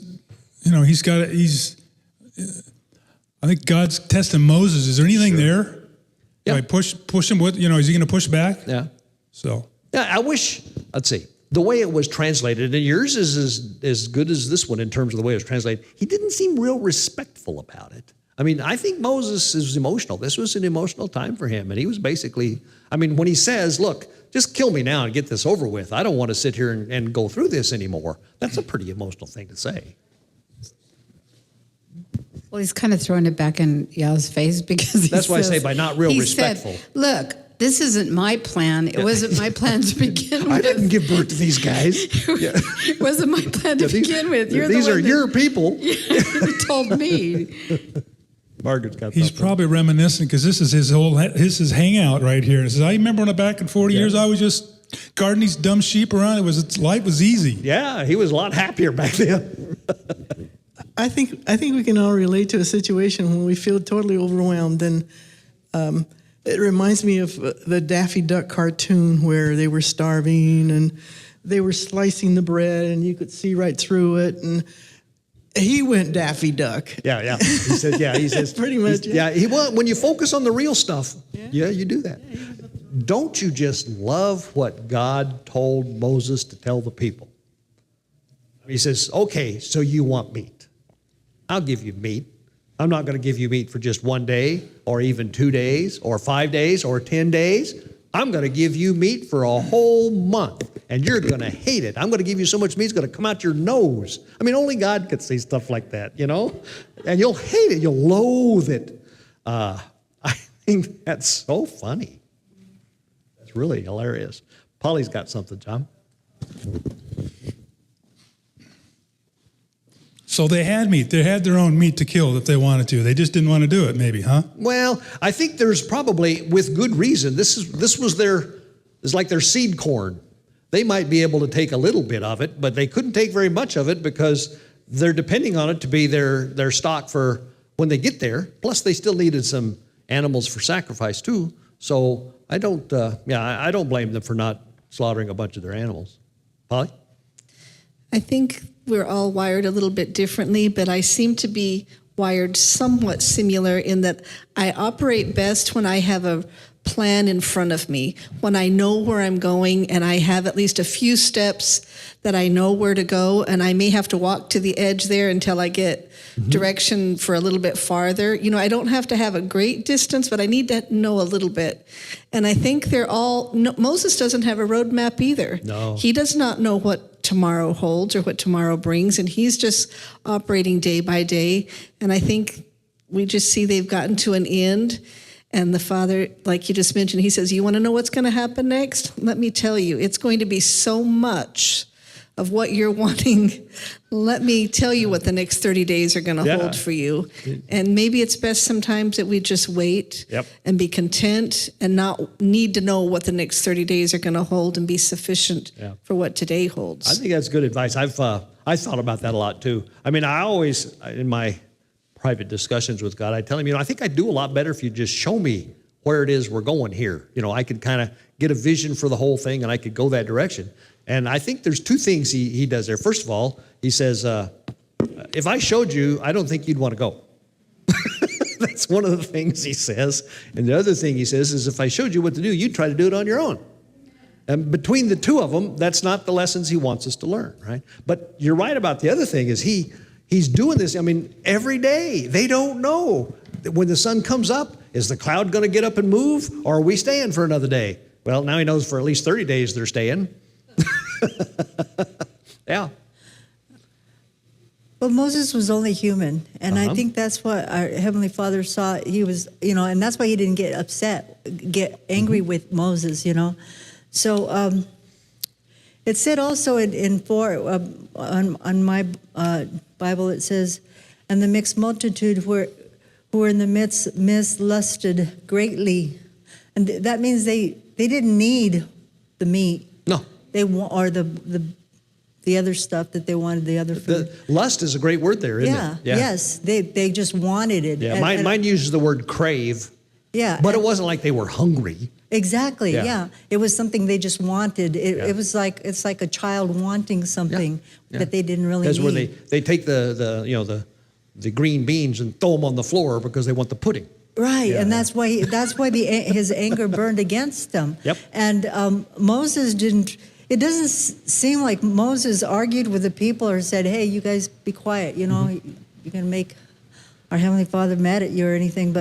S2: I think God's testing Moses. Is there anything there?
S1: Yeah.
S2: Like push him. What is he going to push back?
S1: Yeah.
S2: So
S1: Yeah, I wish, let's see, the way it was translated, and yours is as good as this one in terms of the way it was translated, he didn't seem real respectful about it. I mean, I think Moses is emotional. This was an emotional time for him. And he was basically, I mean, when he says, look, just kill me now and get this over with. I don't want to sit here and go through this anymore. That's a pretty emotional thing to say.
S9: Well, he's kind of throwing it back in Yah's face because
S1: That's why I say by not real
S9: he
S1: respectful.
S9: Said, look, this isn't my plan. It wasn't my plan to begin with.
S1: I didn't give birth to these guys.
S9: It wasn't my plan to begin with.
S1: These are your people.
S9: You told me.
S1: Margaret's got
S2: he's
S1: something.
S2: probably reminiscing because this is his hangout right here. He says, I remember when back in 40 years, I was just guarding these dumb sheep around. Life was easy.
S1: Yeah, he was a lot happier back then.
S6: I think we can all relate to a situation when we feel totally overwhelmed. And it reminds me of the Daffy Duck cartoon where they were starving and they were slicing the bread and you could see right through it. And he went Daffy Duck.
S1: Yeah. He says,
S6: Pretty much,
S1: Yeah, when you focus on the real stuff, you do that. Don't you just love what God told Moses to tell the people? He says, okay, so you want meat. I'll give you meat. I'm not going to give you meat for just 1 day or even 2 days or 5 days or 10 days. I'm going to give you meat for a whole month, and you're going to hate it. I'm going to give you so much meat, it's going to come out your nose. I mean, only God could say stuff like that, And you'll hate it. You'll loathe it. I think that's so funny. That's really hilarious. Polly's got something, John.
S2: So they had meat. They had their own meat to kill if they wanted to. They just didn't want to do it, maybe, huh?
S1: Well, I think there's probably, with good reason, this was it's like their seed corn. They might be able to take a little bit of it, but they couldn't take very much of it because they're depending on it to be their stock for when they get there. Plus, they still needed some animals for sacrifice too. So I don't blame them for not slaughtering a bunch of their animals. Polly?
S4: I think we're all wired a little bit differently, but I seem to be wired somewhat similar in that I operate best when I have a plan in front of me, when I know where I'm going and I have at least a few steps that I know where to go, and I may have to walk to the edge there until I get direction for a little bit farther. I don't have to have a great distance, but I need to know a little bit. And I think Moses doesn't have a roadmap either.
S1: No.
S4: He does not know what tomorrow holds or what tomorrow brings, and he's just operating day by day. And I think we just see they've gotten to an end. And the Father, like you just mentioned, he says, you want to know what's going to happen next? Let me tell you, it's going to be so much of what you're wanting. Let me tell you what the next 30 days are going to hold for you. And maybe it's best sometimes that we just wait and be content and not need to know what the next 30 days are going to hold and be sufficient for what today holds.
S1: I think that's good advice. I thought about that a lot too. I mean, I always, in my private discussions with God, I tell him, I think I'd do a lot better if you just show me where it is we're going here. I could kind of get a vision for the whole thing and I could go that direction. And I think there's two things he does there. First of all, he says, if I showed you, I don't think you'd want to go. That's one of the things he says. And the other thing he says is, if I showed you what to do, you'd try to do it on your own. And between the two of them, that's not the lessons he wants us to learn, right? But you're right about the other thing is he's doing this, every day. They don't know. When the sun comes up, is the cloud going to get up and move, or are we staying for another day? Well, now he knows for at least 30 days they're staying. Yeah.
S7: Well, Moses was only human, and I think that's what our Heavenly Father saw. He was, and that's why he didn't get angry with Moses, So it said also in 4, on my Bible, it says, and the mixed multitude who were in the midst lusted greatly. And that means they didn't need the meat.
S1: No.
S7: Or the other stuff that they wanted, the other food.
S1: Lust is a great word there, isn't it?
S7: Yeah. Yes. They just wanted it.
S1: Yeah, mine uses the word crave.
S7: Yeah.
S1: But it wasn't like they were hungry.
S7: Exactly.
S1: Yeah.
S7: Yeah. It was something they just wanted.
S1: Yeah.
S7: It was like it's like a child wanting something
S1: Yeah.
S7: that they didn't really
S1: That's
S7: need.
S1: where they take the green beans and throw them on the floor because they want the pudding.
S7: Right,
S1: Yeah.
S7: and that's why his anger burned against them.
S1: Yep.
S7: And Moses didn't. It doesn't seem like Moses argued with the people or said, "Hey, you guys, be quiet. You know, you're going to make our Heavenly Father mad at you or anything."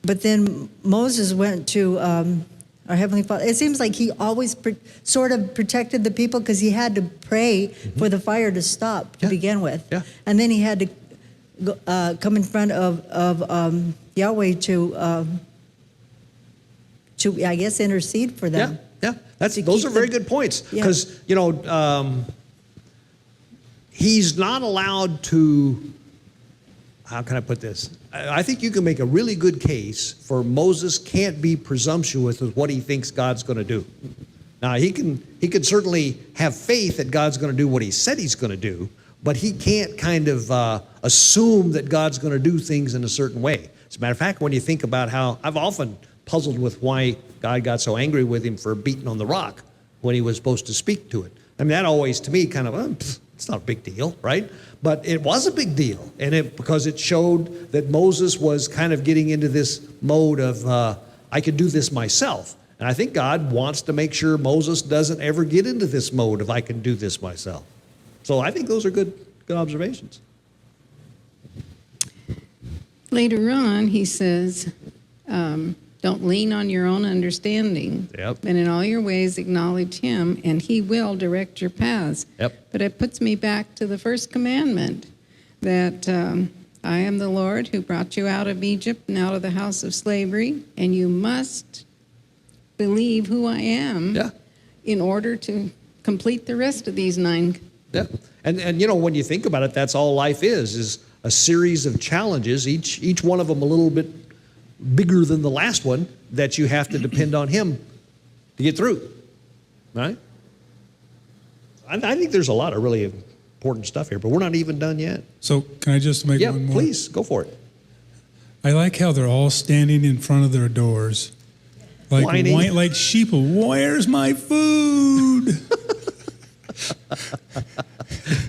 S7: But then Moses went to our Heavenly Father. It seems like he always sort of protected the people because he had to pray for the fire to stop to begin with.
S1: Yeah.
S7: And then he had to come in front of Yahweh to I guess intercede for them.
S1: Yeah. Those
S7: keep
S1: are very
S7: them-
S1: good points
S7: Yeah.
S1: because he's not allowed to. How can I put this? I think you can make a really good case for Moses can't be presumptuous with what he thinks God's going to do. Now he can certainly have faith that God's going to do what he said he's going to do, but he can't kind of assume that God's going to do things in a certain way. As a matter of fact, when you think about how I've often puzzled with why God got so angry with him for beating on the rock when he was supposed to speak to it. I mean, that always to me kind of it's not a big deal, right? But it was a big deal, and because it showed that Moses was kind of getting into this mode of I could do this myself. And I think God wants to make sure Moses doesn't ever get into this mode of I can do this myself. So I think those are good observations.
S9: Later on, he says, don't lean on your own understanding.
S1: Yep.
S9: But in all your ways, acknowledge him, and he will direct your paths.
S1: Yep.
S9: But it puts me back to the first commandment that I am the Lord who brought you out of Egypt and out of the house of slavery, and you must believe who I am in order to complete the rest of these 9.
S1: Yeah. And when you think about it, that's all life is a series of challenges, each one of them a little bit bigger than the last one, that you have to depend on him to get through, right? I think there's a lot of really important stuff here, but we're not even done yet.
S2: So can I just make one more?
S1: Please, go for it.
S2: I like how they're all standing in front of their doors, like
S1: Whining.
S2: like sheeple. Where's my food?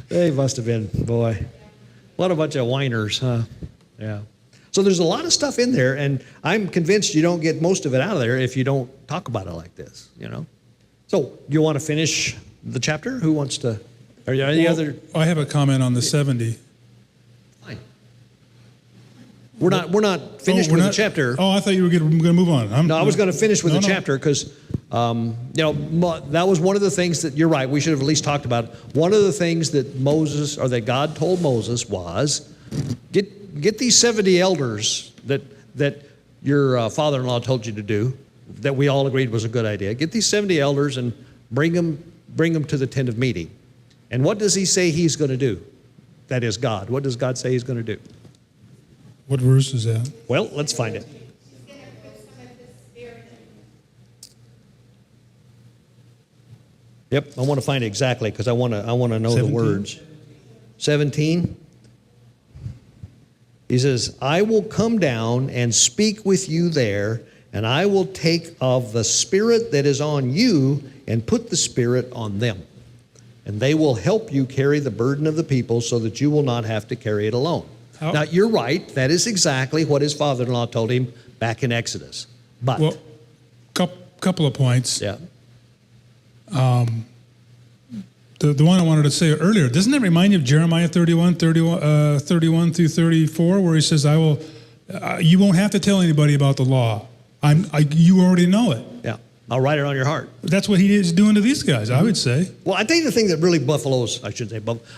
S1: They must have been, boy. What a bunch of whiners, huh? Yeah. So there's a lot of stuff in there, and I'm convinced you don't get most of it out of there if you don't talk about it like this, So you want to finish the chapter? Who wants to? Are there any other?
S2: I have a comment on the 70.
S1: Fine. We're not finished with the chapter.
S2: Oh, I thought you were going to move on.
S1: No, I was going to finish with
S2: No,
S1: the
S2: no.
S1: chapter because, that was one of the things that you're right. We should have at least talked about. One of the things that Moses or that God told Moses was, get these 70 elders that your father-in-law told you to do, that we all agreed was a good idea. Get these 70 elders and bring them to the tent of meeting. And what does he say he's going to do? That is God. What does God say he's going to do?
S2: What verse is that?
S1: Well, let's find it. Yep, I want to find it exactly because I want to know
S2: 17?
S1: the words. 17. He says, I will come down and speak with you there, and I will take of the Spirit that is on you and put the Spirit on them. And they will help you carry the burden of the people so that you will not have to carry it alone.
S2: How-
S1: Now, you're right. That is exactly what his father-in-law told him back in Exodus. But,
S2: Well, couple of points.
S1: yeah.
S2: The one I wanted to say earlier, doesn't that remind you of Jeremiah 31 through 34, where he says, "I will, you won't have to tell anybody about the law. You already know it."
S1: Yeah, I'll write it on your heart.
S2: That's what he is doing to these guys, I would say.
S1: Well, I think the thing that really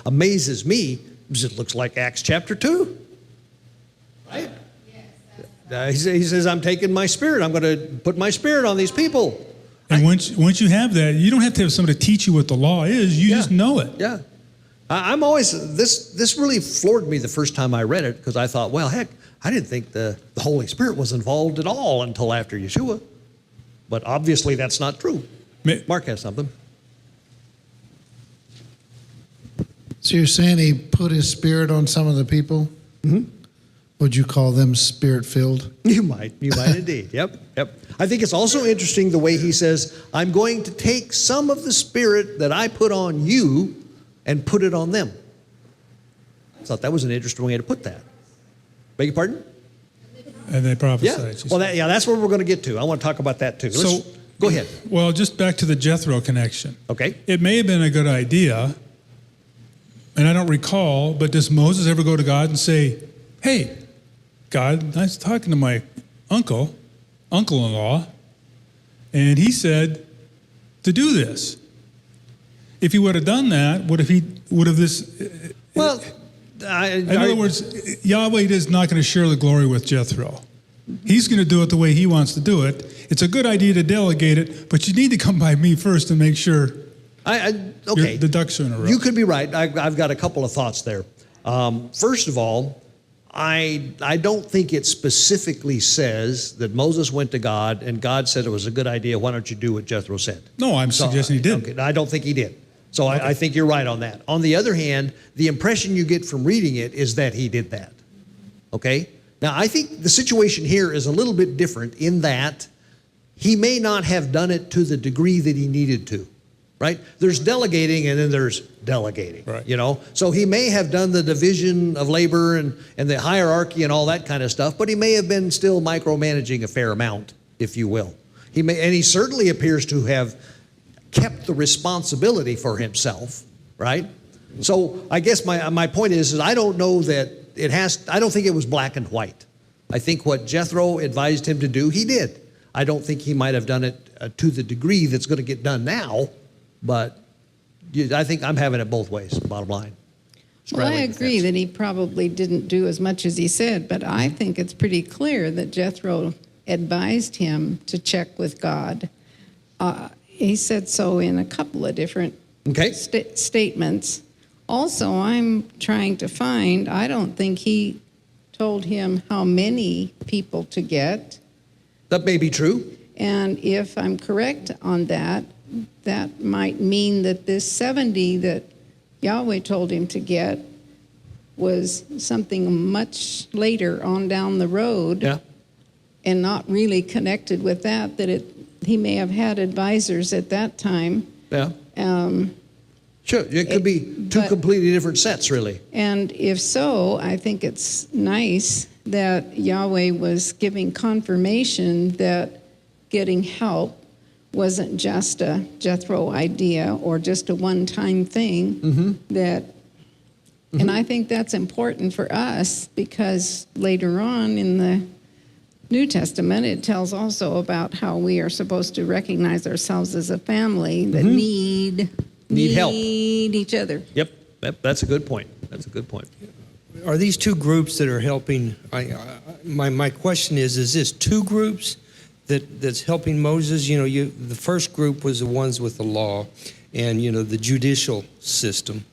S1: amazes me is it looks like Acts chapter 2. Right? He says, I'm taking my spirit. I'm going to put my spirit on these people.
S2: And once you have that, you don't have to have somebody teach you what the law is. You just know it.
S1: Yeah. I'm always, this really floored me the first time I read it because I thought, well, heck, I didn't think the Holy Spirit was involved at all until after Yeshua. But obviously that's not true. Mark has something.
S3: So you're saying he put his spirit on some of the people?
S1: Mm-hmm.
S3: Would you call them spirit-filled?
S1: You might indeed. Yep. I think it's also interesting the way he says, I'm going to take some of the Spirit that I put on you and put it on them. I thought that was an interesting way to put that. Beg your pardon?
S2: And they
S1: Yeah.
S2: prophesied.
S1: Well, that's where we're going to get to. I want to talk about that too. Go ahead.
S2: Well, just back to the Jethro connection.
S1: Okay.
S2: It may have been a good idea, and I don't recall, but does Moses ever go to God and say, hey, God, I was talking to my uncle-in-law, and he said to do this. If he would have done that, would have this?
S1: Well,
S2: in other words, Yahweh is not going to share the glory with Jethro. He's going to do it the way he wants to do it. It's a good idea to delegate it, but you need to come by me first and make sure
S1: okay.
S2: the ducks are in a row.
S1: You could be right. I've got a couple of thoughts there. First of all, I don't think it specifically says that Moses went to God and God said it was a good idea. Why don't you do what Jethro said?
S2: No, I'm suggesting he did.
S1: Okay, I don't think he did. So I think you're right on that. On the other hand, the impression you get from reading it is that he did that. Okay? Now, I think the situation here is a little bit different in that he may not have done it to the degree that he needed to. Right? There's delegating and then there's delegating,
S2: right.
S1: You know? So he may have done the division of labor and the hierarchy and all that kind of stuff, but he may have been still micromanaging a fair amount, if you will. And he certainly appears to have kept the responsibility for himself, right? So I guess my point is I don't know that I don't think it was black and white. I think what Jethro advised him to do, he did. I don't think he might have done it to the degree that's going to get done now. But I think I'm having it both ways, bottom line.
S9: Well, I agree that he probably didn't do as much as he said, but I think it's pretty clear that Jethro advised him to check with God. He said so in a couple of different statements. Also, I'm trying to find, I don't think he told him how many people to get.
S1: That may be true.
S9: And if I'm correct on that, that might mean that this 70 that Yahweh told him to get was something much later on down the road, and not really connected with that he may have had advisors at that time.
S1: Yeah. Sure, it could be two completely different sets, really.
S9: And if so, I think it's nice that Yahweh was giving confirmation that getting help wasn't just a Jethro idea or just a one-time thing. And I think that's important for us because later on in the New Testament, it tells also about how we are supposed to recognize ourselves as a family that need help, need each other.
S1: Yep, that's a good point.
S5: Are these two groups that are helping? My question is this two groups that's helping Moses? You know, the first group was the ones with the law and, the judicial system.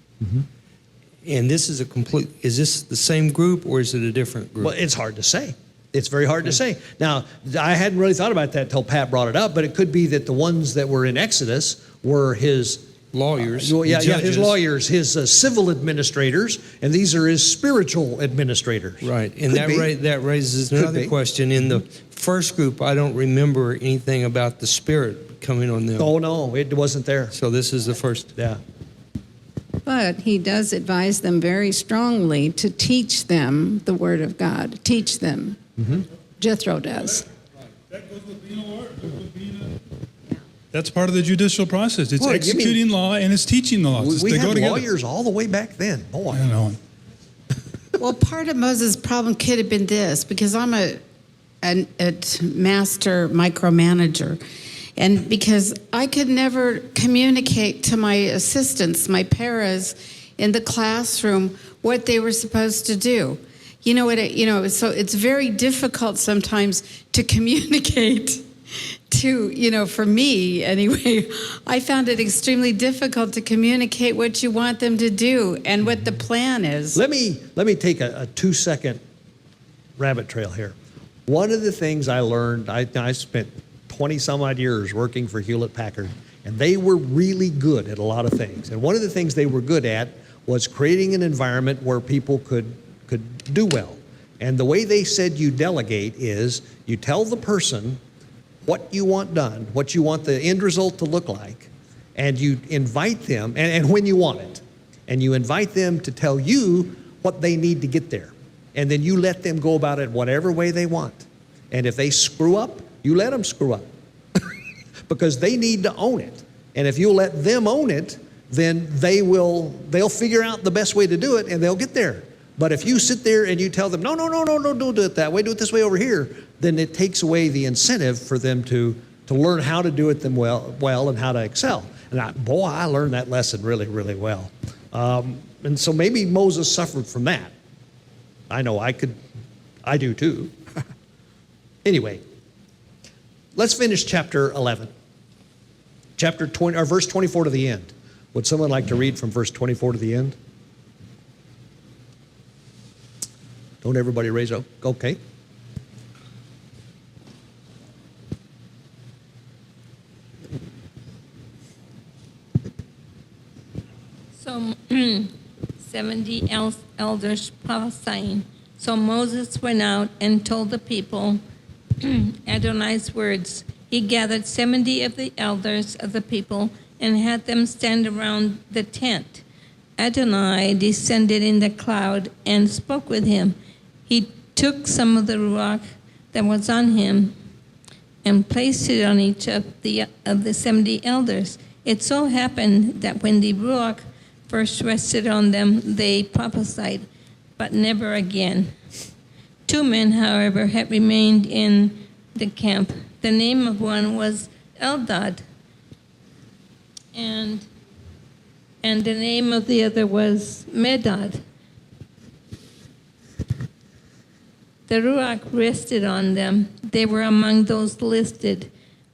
S5: And this is is this the same group or is it a different group?
S1: Well, it's hard to say. It's very hard to say. Now, I hadn't really thought about that until Pat brought it up, but it could be that the ones that were in Exodus were his
S5: lawyers.
S1: His lawyers, his civil administrators, and these are his spiritual administrators.
S5: Right, and that raises another question. In the first group, I don't remember anything about the Spirit coming on them.
S1: Oh, no, it wasn't there.
S5: So this is the first.
S1: Yeah.
S9: But he does advise them very strongly to teach them the Word of God. Teach them. Jethro does.
S2: That goes with being a lawyer. That's part of the judicial process. It's executing law and it's teaching the law.
S1: We had lawyers all the way back then. Boy.
S2: I know.
S9: Well, part of Moses' problem could have been this, because I'm a master micromanager, and because I could never communicate to my assistants, my paras in the classroom, what they were supposed to do. So it's very difficult sometimes to communicate to, for me anyway, I found it extremely difficult to communicate what you want them to do and what the plan is.
S1: Let me take a 2-second rabbit trail here. One of the things I learned, I spent 20 some odd years working for Hewlett Packard, and they were really good at a lot of things. And one of the things they were good at was creating an environment where people could do well. And the way they said you delegate is you tell the person what you want done, what you want the end result to look like, and you invite them, and when you want it, and you invite them to tell you what they need to get there. And then you let them go about it whatever way they want. And if they screw up, you let them screw up because they need to own it. And if you'll let them own it, then they'll figure out the best way to do it and they'll get there. But if you sit there and you tell them, no, don't do it that way, do it this way over here, then it takes away the incentive for them to learn how to do it them well and how to excel. And I learned that lesson really, really well. And so maybe Moses suffered from that. I know I do too. Anyway, let's finish chapter 11. Chapter 20, or verse 24 to the end. Would someone like to read from verse 24 to the end? Don't everybody raise up? Okay.
S10: So 70 elders prophesying. So Moses went out and told the people Adonai's words. He gathered 70 of the elders of the people and had them stand around the tent. Adonai descended in the cloud and spoke with him. He took some of the ruach that was on him and placed it on each of the 70 elders. It so happened that when the ruach first rested on them, they prophesied, but never again. 2 men, however, had remained in the camp. The name of one was Eldad, and the name of the other was Medad. The Ruach rested on them. They were among those listed,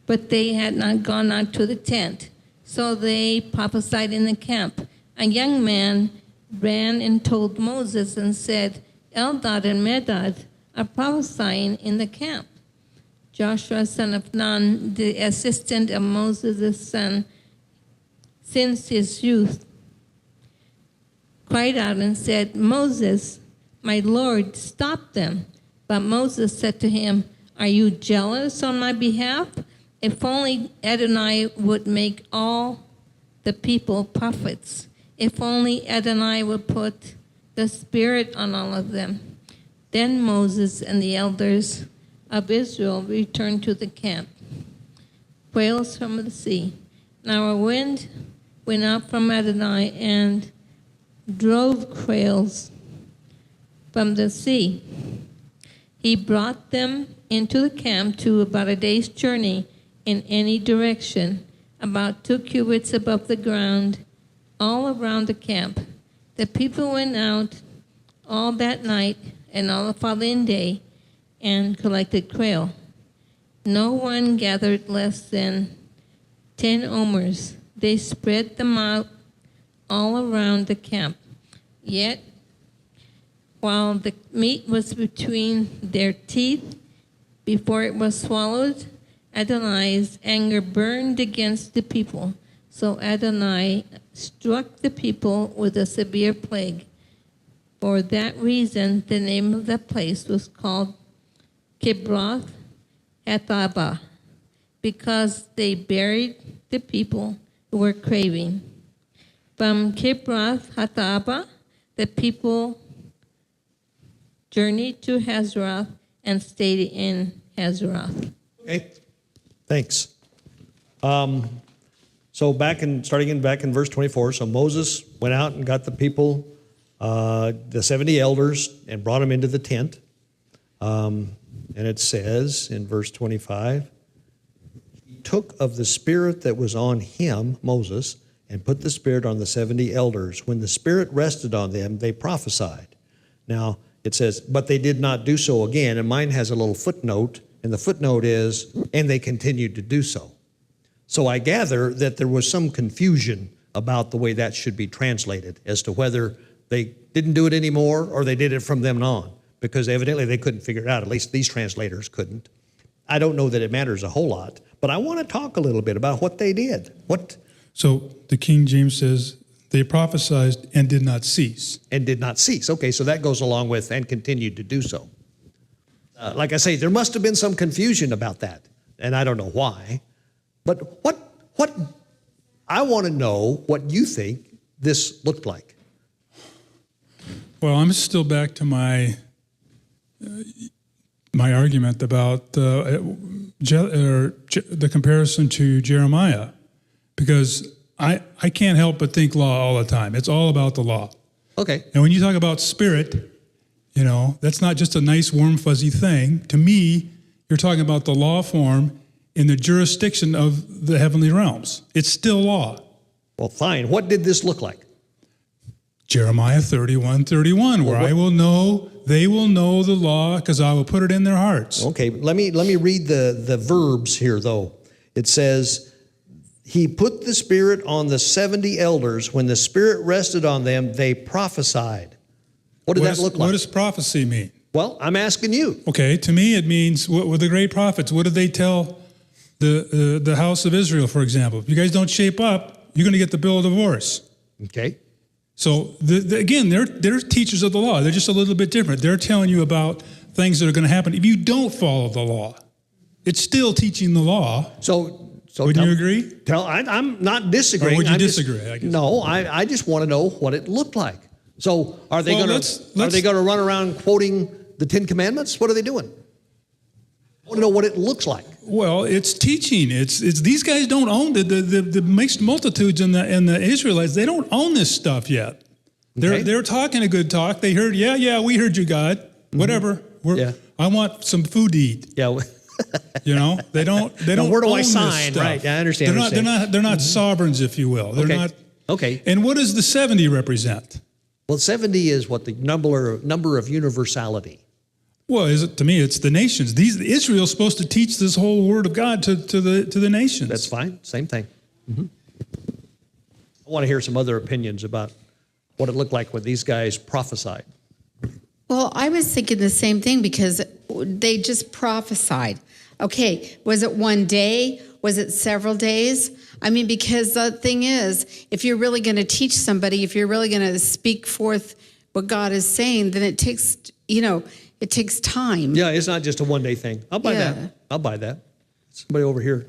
S10: but they had not gone out to the tent. So they prophesied in the camp. A young man ran and told Moses and said, Eldad and Medad are prophesying in the camp. Joshua, son of Nun, the assistant of Moses' son, since his youth, cried out and said, Moses, my Lord, stop them. But Moses said to him, are you jealous on my behalf? If only Adonai would make all the people prophets. If only Adonai would put the Spirit on all of them. Then Moses and the elders of Israel returned to the camp. Quails from the sea. Now a wind went out from Adonai and drove quails from the sea. He brought them into the camp to about a day's journey in any direction, about 2 cubits above the ground, all around the camp. The people went out all that night and all the following day and collected quail. No one gathered less than 10 omers. They spread them out all around the camp. Yet, while the meat was between their teeth, before it was swallowed, Adonai's anger burned against the people. So Adonai struck the people with a severe plague. For that reason, the name of that place was called Kibroth Hattaavah, because they buried the people who were craving. From Kibroth Hattaavah, the people journeyed to Hazeroth and stayed in Hazeroth.
S1: Okay, thanks. So starting back in verse 24, so Moses went out and got the people, the 70 elders, and brought them into the tent. And it says in verse 25, he took of the spirit that was on him, Moses, and put the spirit on the 70 elders. When the spirit rested on them, they prophesied. Now, it says, but they did not do so again. And mine has a little footnote, and the footnote is, and they continued to do so. So I gather that there was some confusion about the way that should be translated as to whether they didn't do it anymore or they did it from then on, because evidently they couldn't figure it out. At least these translators couldn't. I don't know that it matters a whole lot, but I want to talk a little bit about what they did.
S2: So the King James says they prophesied and did not cease.
S1: And did not cease. Okay, so that goes along with and continued to do so. Like I say, there must have been some confusion about that, and I don't know why. But what I want to know what you think this looked like.
S2: Well, I'm still back to my argument about the comparison to Jeremiah, because I can't help but think law all the time. It's all about the law.
S1: Okay.
S2: And when you talk about spirit, you know, that's not just a nice, warm, fuzzy thing. To me, you're talking about the law form in the jurisdiction of the heavenly realms. It's still law.
S1: Well, fine. What did this look like?
S2: Jeremiah 31:31, where they will know the law because I will put it in their hearts.
S1: Okay, let me read the verbs here, though. It says, he put the Spirit on the 70 elders. When the Spirit rested on them, they prophesied. What did that look like?
S2: What does prophecy mean?
S1: Well, I'm asking you.
S2: Okay, to me it means, what were the great prophets? What did they tell the house of Israel, for example? If you guys don't shape up, you're going to get the bill of divorce.
S1: Okay.
S2: So, again, they're teachers of the law. They're just a little bit different. They're telling you about things that are going to happen if you don't follow the law. It's still teaching the law.
S1: So
S2: wouldn't you agree?
S1: I'm not disagreeing.
S2: Or would you disagree? I guess.
S1: No, I just want to know what it looked like. So are they
S2: Well,
S1: going to run around quoting the Ten Commandments? What are they doing? I want to know what it looks like.
S2: Well, it's teaching. It's these guys don't own the mixed multitudes and the Israelites. They don't own this stuff yet. They're talking a good talk. They heard, we heard you, God. Whatever. I want some food to eat.
S1: Yeah.
S2: You know, they don't.
S1: Where do
S2: own
S1: I
S2: this
S1: sign?
S2: stuff.
S1: Right. I understand.
S2: They're not sovereigns, if you will. They're not.
S1: Okay.
S2: And what does the 70 represent?
S1: Well, 70 is what the number of universality.
S2: Well, to me, it's the nations. Israel's supposed to teach this whole word of God to the nations.
S1: That's fine. Same thing. Mm-hmm. I want to hear some other opinions about what it looked like when these guys prophesied.
S9: Well, I was thinking the same thing because they just prophesied. Okay, was it one day? Was it several days? I mean, because the thing is, if you're really going to teach somebody, if you're really going to speak forth what God is saying, then it takes, it takes time.
S1: Yeah, it's not just a one-day thing. I'll buy that. I'll buy that. Somebody over here.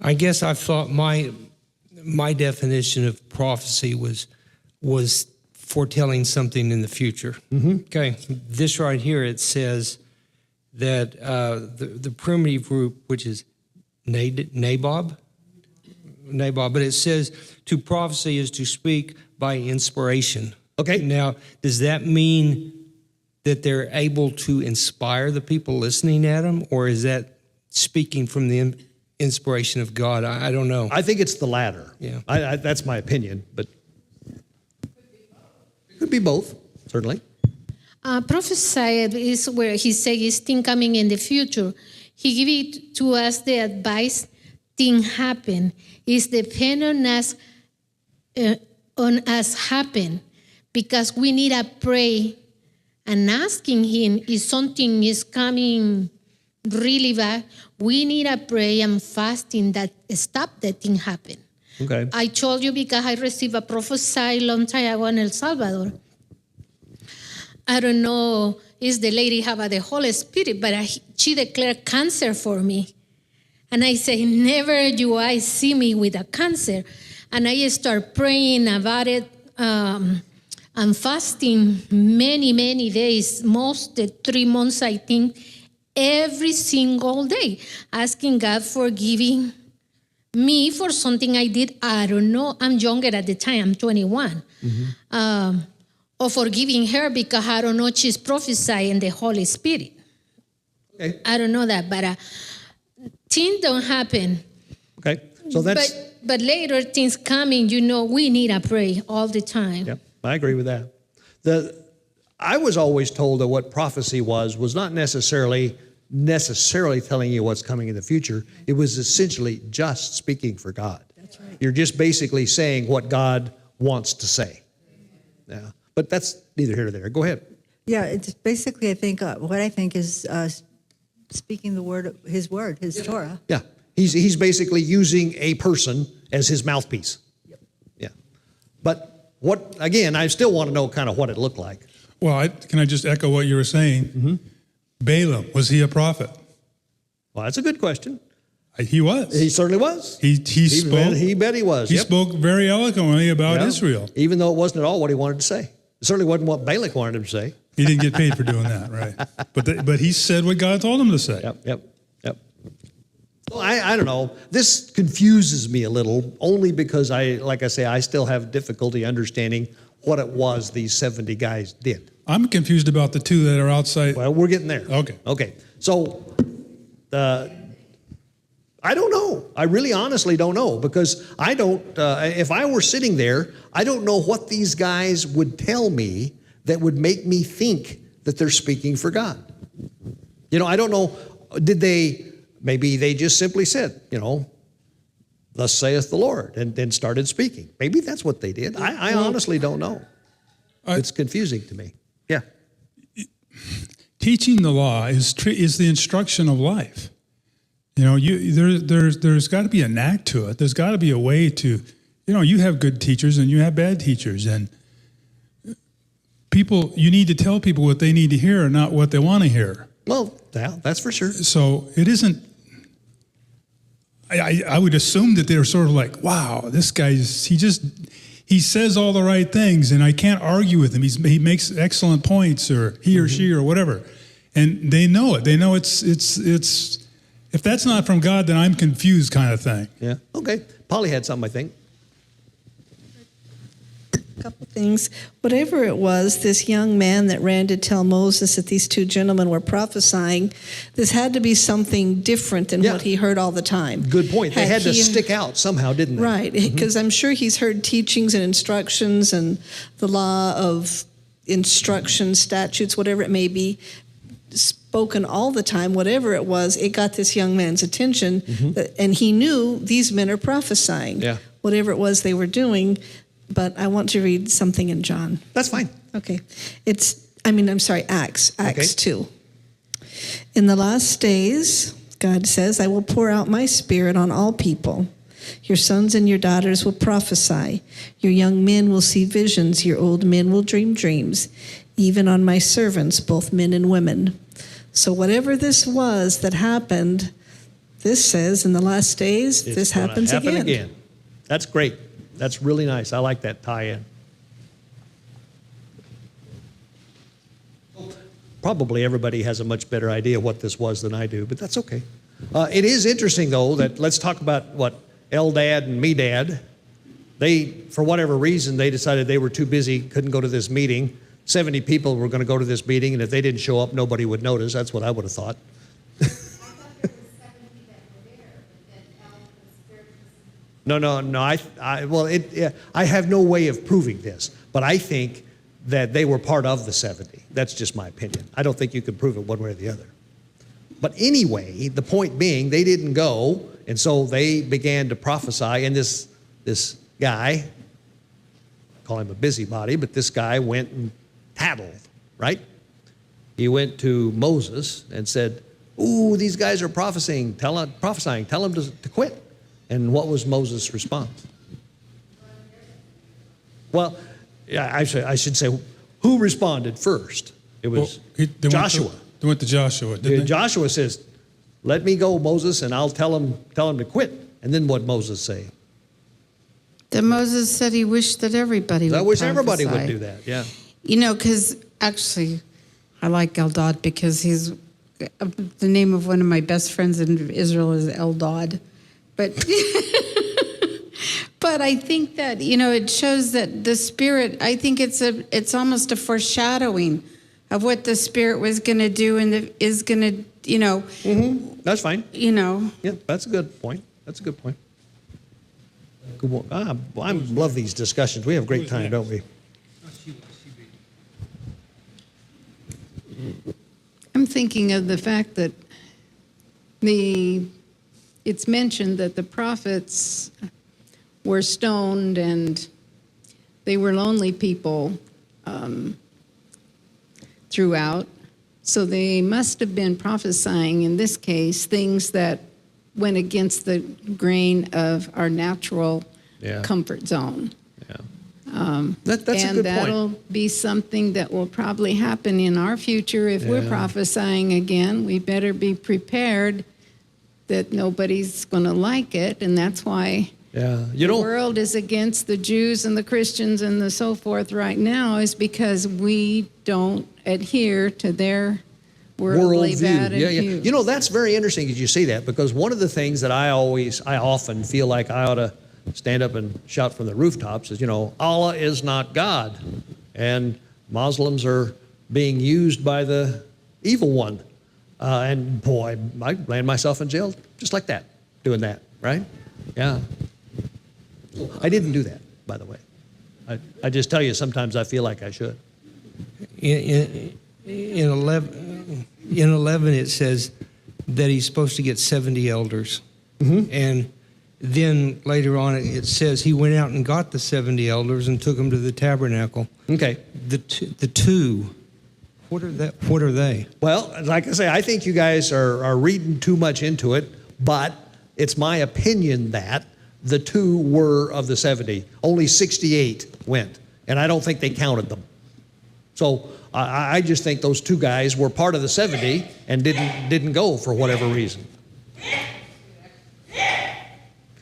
S5: I guess I thought my definition of prophecy was foretelling something in the future. Mm-hmm. Okay, this right here, it says that the primitive group, which is Nabob, but it says to prophecy is to speak by inspiration.
S1: Okay.
S5: Now, does that mean that they're able to inspire the people listening at them, or is that speaking from the inspiration of God? I don't know.
S1: I think it's the latter.
S5: Yeah.
S1: That's my opinion, but it could be both, certainly.
S8: Prophesy is where he says is thing coming in the future. He give it to us the advice thing happen. It's depend on us happen, because we need to pray and asking him if something is coming really bad. We need to pray and fasting that stop that thing happen.
S1: Okay.
S8: I told you because I received a prophecy long time ago in El Salvador. I don't know if the lady have the Holy Spirit, but she declared cancer for me. And I say, never do I see me with a cancer. And I start praying about it and fasting many, many days, most 3 months, I think, every single day, asking God for giving me for something I did. I don't know. I'm younger at the time. I'm 21. Mm-hmm. Or forgiving her because I don't know she's prophesying the Holy Spirit.
S1: Okay.
S8: I don't know that, but things don't happen.
S1: Okay. So that's.
S8: But later things coming, we need to pray all the time.
S1: Yep, I agree with that. I was always told that what prophecy was not necessarily telling you what's coming in the future. It was essentially just speaking for God.
S7: That's right.
S1: You're just basically saying what God wants to say. Yeah, but that's neither here nor there. Go ahead.
S7: Yeah, it's basically, I think, what I think is speaking the word, his Torah.
S1: Yeah, He's basically using a person as his mouthpiece. Yeah. But again, I still want to know kind of what it looked like.
S2: Well, can I just echo what you were saying?
S1: Mm-hmm.
S2: Balaam, was he a prophet?
S1: Well, that's a good question.
S2: He was.
S1: He certainly was.
S2: He spoke.
S1: He bet he was.
S2: He
S1: Yep.
S2: spoke very eloquently about
S1: Yeah.
S2: Israel.
S1: Even though it wasn't at all what he wanted to say. It certainly wasn't what Balak wanted him to say.
S2: He didn't get paid for doing that, right? But he said what God told him to say.
S1: Yep. Well, I don't know. This confuses me a little, only because like I say, I still have difficulty understanding what it was these 70 guys did.
S2: I'm confused about the two that are outside.
S1: Well, we're getting there.
S2: Okay.
S1: So, I don't know. I really honestly don't know, because I don't, if I were sitting there, I don't know what these guys would tell me that would make me think that they're speaking for God. I don't know. Maybe they just simply said, thus saith the Lord, and then started speaking. Maybe that's what they did. I honestly don't know. It's confusing to me. Yeah.
S2: Teaching the law is the instruction of life. There's got to be a knack to it. There's got to be a way to, you have good teachers and you have bad teachers, and you need to tell people what they need to hear and not what they want to hear.
S1: Well, that's for sure.
S2: So it isn't. I would assume that they're sort of like, wow, this guy's he says all the right things, and I can't argue with him. He makes excellent points, or he or she or whatever, and they know it. They know it's. If that's not from God, then I'm confused, kind of thing.
S1: Yeah. Okay. Polly had something, I think.
S4: A couple things. Whatever it was, this young man that ran to tell Moses that these two gentlemen were prophesying, this had to be something different than what he heard all the time.
S1: Good point. They had to stick out somehow, didn't they?
S4: Right, because I'm sure he's heard teachings and instructions and the law of instructions, statutes, whatever it may be, spoken all the time. Whatever it was, it got this young man's attention, and he knew these men are prophesying.
S1: Yeah.
S4: Whatever it was they were doing. But I want to read something in John.
S1: That's fine.
S4: Okay. Acts 2. In the last days, God says, I will pour out my spirit on all people. Your sons and your daughters will prophesy. Your young men will see visions. Your old men will dream dreams. Even on my servants, both men and women. So whatever this was that happened, this says in the last days, this happens again.
S1: That's great. That's really nice. I like that tie-in. Probably everybody has a much better idea what this was than I do, but that's okay. It is interesting, though, that let's talk about what Eldad and Medad. They, for whatever reason, they decided they were too busy, couldn't go to this meeting. 70 people were going to go to this meeting, and if they didn't show up, nobody would notice. That's what I would have thought. No. I have no way of proving this, but I think that they were part of the 70. That's just my opinion. I don't think you can prove it one way or the other. But anyway, the point being, they didn't go, and so they began to prophesy, and this guy, call him a busybody, but this guy went and tattled, right? He went to Moses and said, ooh, these guys are prophesying, tell them to quit. And what was Moses' response? Well, yeah, I should say, who responded first? It was Joshua.
S2: They went to Joshua, didn't they?
S1: Joshua says, let me go, Moses, and I'll tell him to quit. And then what Moses say?
S9: That Moses said he wished that everybody would
S1: I wish
S9: prophesy.
S1: everybody would do that, yeah.
S9: Because actually, I like Eldad because he's the name of one of my best friends in Israel is Eldad. But but I think that, it shows that the Spirit, I think it's almost a foreshadowing of what the Spirit was going to do and is going to,
S1: That's fine.
S9: Yeah,
S1: that's a good point. Good one. I love these discussions. We have a great time, don't we?
S11: I'm thinking of the fact that it's mentioned that the prophets were stoned and they were lonely people throughout. So they must have been prophesying, in this case, things that went against the grain of our natural
S1: Yeah.
S11: comfort zone.
S1: That's a
S11: And
S1: good
S11: that'll
S1: point.
S11: be something that will probably happen in our future if we're
S1: Yeah.
S11: prophesying again. We better be prepared that nobody's going to like it, and that's why
S1: Yeah. You
S11: the
S1: know,
S11: world is against the Jews and the Christians and the so forth right now is because we don't adhere to their worldly bad
S1: worldview. Yeah, yeah.
S11: views.
S1: You know, that's very interesting as you say that, because one of the things that I often feel like I ought to stand up and shout from the rooftops is, Allah is not God. And Muslims are being used by the evil one. And boy, I land myself in jail just like that, doing that, right? Yeah. I didn't do that, by the way. I just tell you, sometimes I feel like I should.
S5: In 11 it says that he's supposed to get 70 elders. And then later on it says he went out and got the 70 elders and took them to the tabernacle.
S1: Okay.
S5: The two, what are they?
S1: Well, like I say, I think you guys are reading too much into it, but it's my opinion that the two were of the 70. Only 68 went, and I don't think they counted them. So I just think those two guys were part of the 70 and didn't go for whatever reason.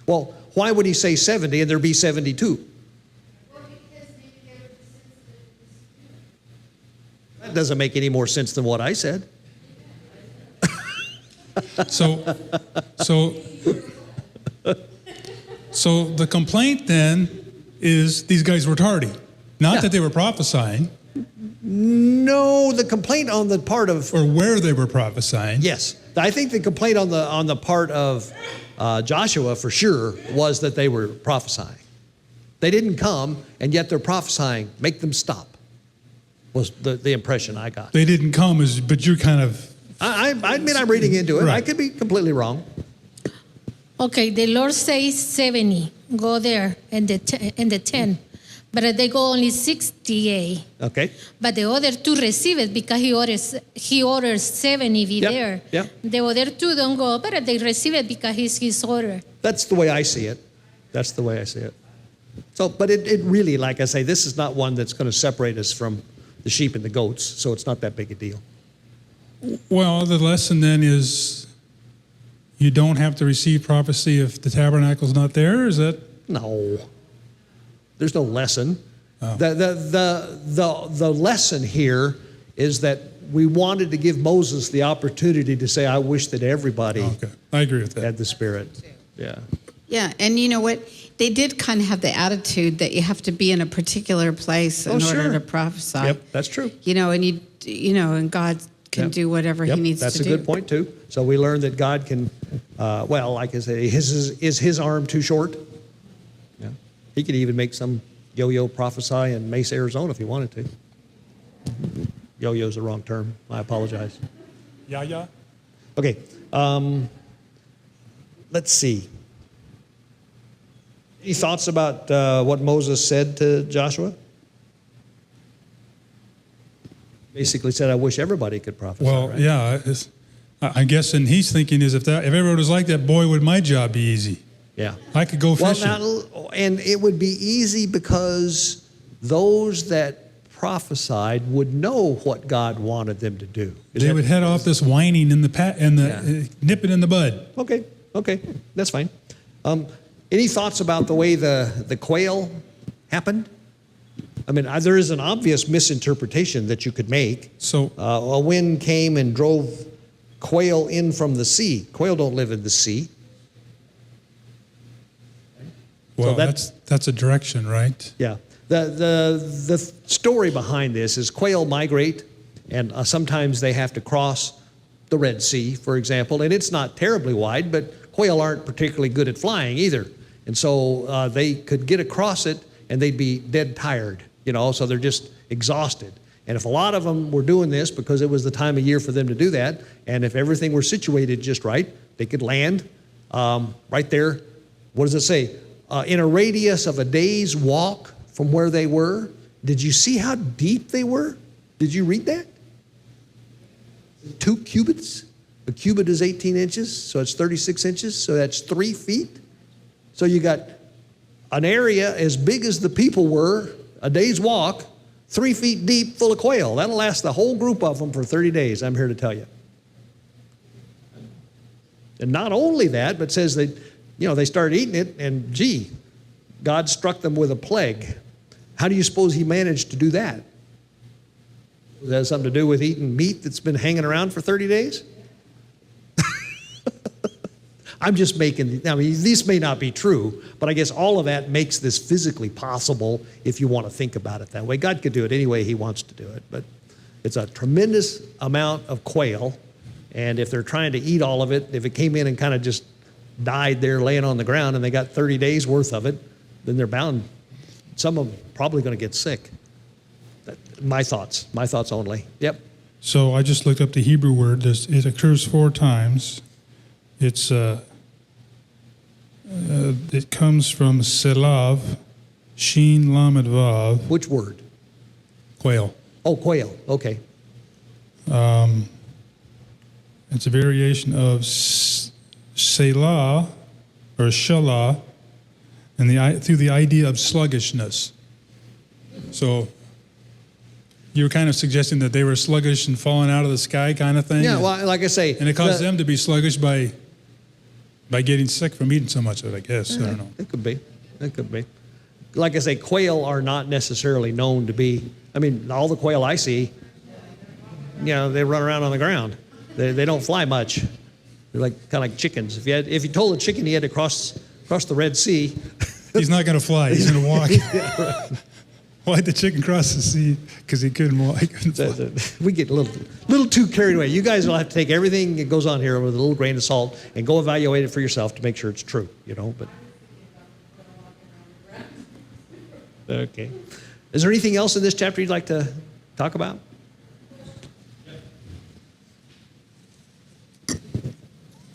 S1: Well, why would he say 70 and there be 72? That doesn't make any more sense than what I said.
S2: So the complaint then is these guys were tardy. Not
S1: Yeah.
S2: that they were prophesying
S1: No, the complaint on the part of
S2: or where they were prophesying.
S1: yes, I think the complaint on the part of Joshua for sure was that they were prophesying. They didn't come, and yet they're prophesying. Make them stop. Was the impression I got.
S2: They didn't come, but you're kind of
S1: I admit I'm reading into it. I
S2: Right.
S1: could be completely wrong.
S8: Okay, the Lord says 70, go there, and the 10. But they go only 68.
S1: Okay.
S8: But the other two receive it because he orders 70 be
S1: Yep,
S8: there.
S1: yep.
S8: The other two don't go, but they receive it because it's his order.
S1: That's the way I see it. That's the way I see it. So, but it really, like I say, this is not one that's going to separate us from the sheep and the goats, so it's not that big a deal.
S2: well. The lesson then is you don't have to receive prophecy if the tabernacle's not there. Is that
S1: No. There's no lesson.
S2: Oh.
S1: The lesson here is that we wanted to give Moses the opportunity to say, I wish that everybody
S2: okay? I agree with that.
S1: had the Spirit. Yeah.
S9: Yeah, and you know what? They did kind of have the attitude that you have to be in a particular place in order
S1: sure.
S9: to prophesy.
S1: Yep, that's true.
S9: And God can
S1: Yep.
S9: do whatever
S1: Yep,
S9: He needs
S1: that's
S9: to do.
S1: a good point, too. So we learned that God can, like I say, is his arm too short? Yeah. He could even make some yo-yo prophesy in Mesa, Arizona if he wanted to. Yo-yo's the wrong term. I apologize.
S2: Yeah.
S1: Okay. Let's see. Any thoughts about what Moses said to Joshua? Basically said, I wish everybody could prophesy.
S2: Well,
S1: right?
S2: yeah. I'm guessing he's thinking is if everyone was like that, boy, would my job be easy.
S1: Yeah.
S2: I could go fishing.
S1: Well, and it would be easy because those that prophesied would know what God wanted them to do.
S2: They would head off this whining in the nip it in the bud.
S1: Okay, that's fine. Any thoughts about the way the quail happened? I mean, there is an obvious misinterpretation that you could make.
S2: So
S1: A wind came and drove quail in from the sea. Quail don't live in the sea.
S2: well,
S1: that's-
S2: that's a direction, right?
S1: Yeah. The story behind this is quail migrate, and sometimes they have to cross the Red Sea, for example, and it's not terribly wide, but quail aren't particularly good at flying either. And so they could get across it, and they'd be dead tired, so they're just exhausted. And if a lot of them were doing this because it was the time of year for them to do that, and if everything were situated just right, they could land right there. What does it say? In a radius of a day's walk from where they were. Did you see how deep they were? Did you read that? 2 cubits? A cubit is 18 inches, so it's 36 inches, so that's 3 feet. So you got an area as big as the people were, a day's walk, 3 feet deep, full of quail. That'll last the whole group of them for 30 days, I'm here to tell you. And not only that, but says that, they started eating it, and gee, God struck them with a plague. How do you suppose he managed to do that? Does that have something to do with eating meat that's been hanging around for 30 days? I'm just making, this may not be true, but I guess all of that makes this physically possible if you want to think about it that way. God could do it any way he wants to do it, but it's a tremendous amount of quail, and if they're trying to eat all of it, if it came in and kind of just died there laying on the ground and they got 30 days worth of it, then they're bound, some of them probably going to get sick. My thoughts only. Yep.
S2: So I just looked up the Hebrew word. It occurs 4 times. It comes from selav, shin lamed vav.
S1: Which word?
S2: Quail.
S1: Oh, quail. Okay.
S2: It's a variation of selah or shalah, and through the idea of sluggishness. So you were kind of suggesting that they were sluggish and falling out of the sky kind of thing?
S1: Yeah, well, like I say.
S2: And it caused them to be sluggish by getting sick from eating so much of it, I guess. I don't know.
S1: It could be. Like I say, quail are not necessarily known to be, all the quail I see, they run around on the ground. They don't fly much. They're kind of like chickens. If you told a chicken he had to cross the Red Sea.
S2: He's not going to fly. He's going to walk.
S1: Yeah, right.
S2: Why'd the chicken cross the sea? Because he couldn't walk.
S1: We get a little too carried away. You guys will have to take everything that goes on here with a little grain of salt and go evaluate it for yourself to make sure it's true, But okay. Is there anything else in this chapter you'd like to talk about?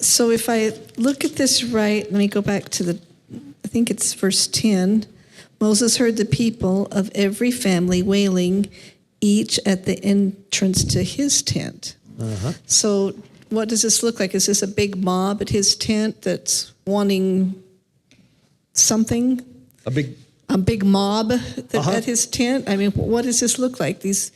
S4: So if I look at this right, let me go back to I think it's verse 10. Moses heard the people of every family wailing, each at the entrance to his tent. Uh-huh. So what does this look like? Is this a big mob at his tent that's wanting something? A big mob at his tent? What does this look like? It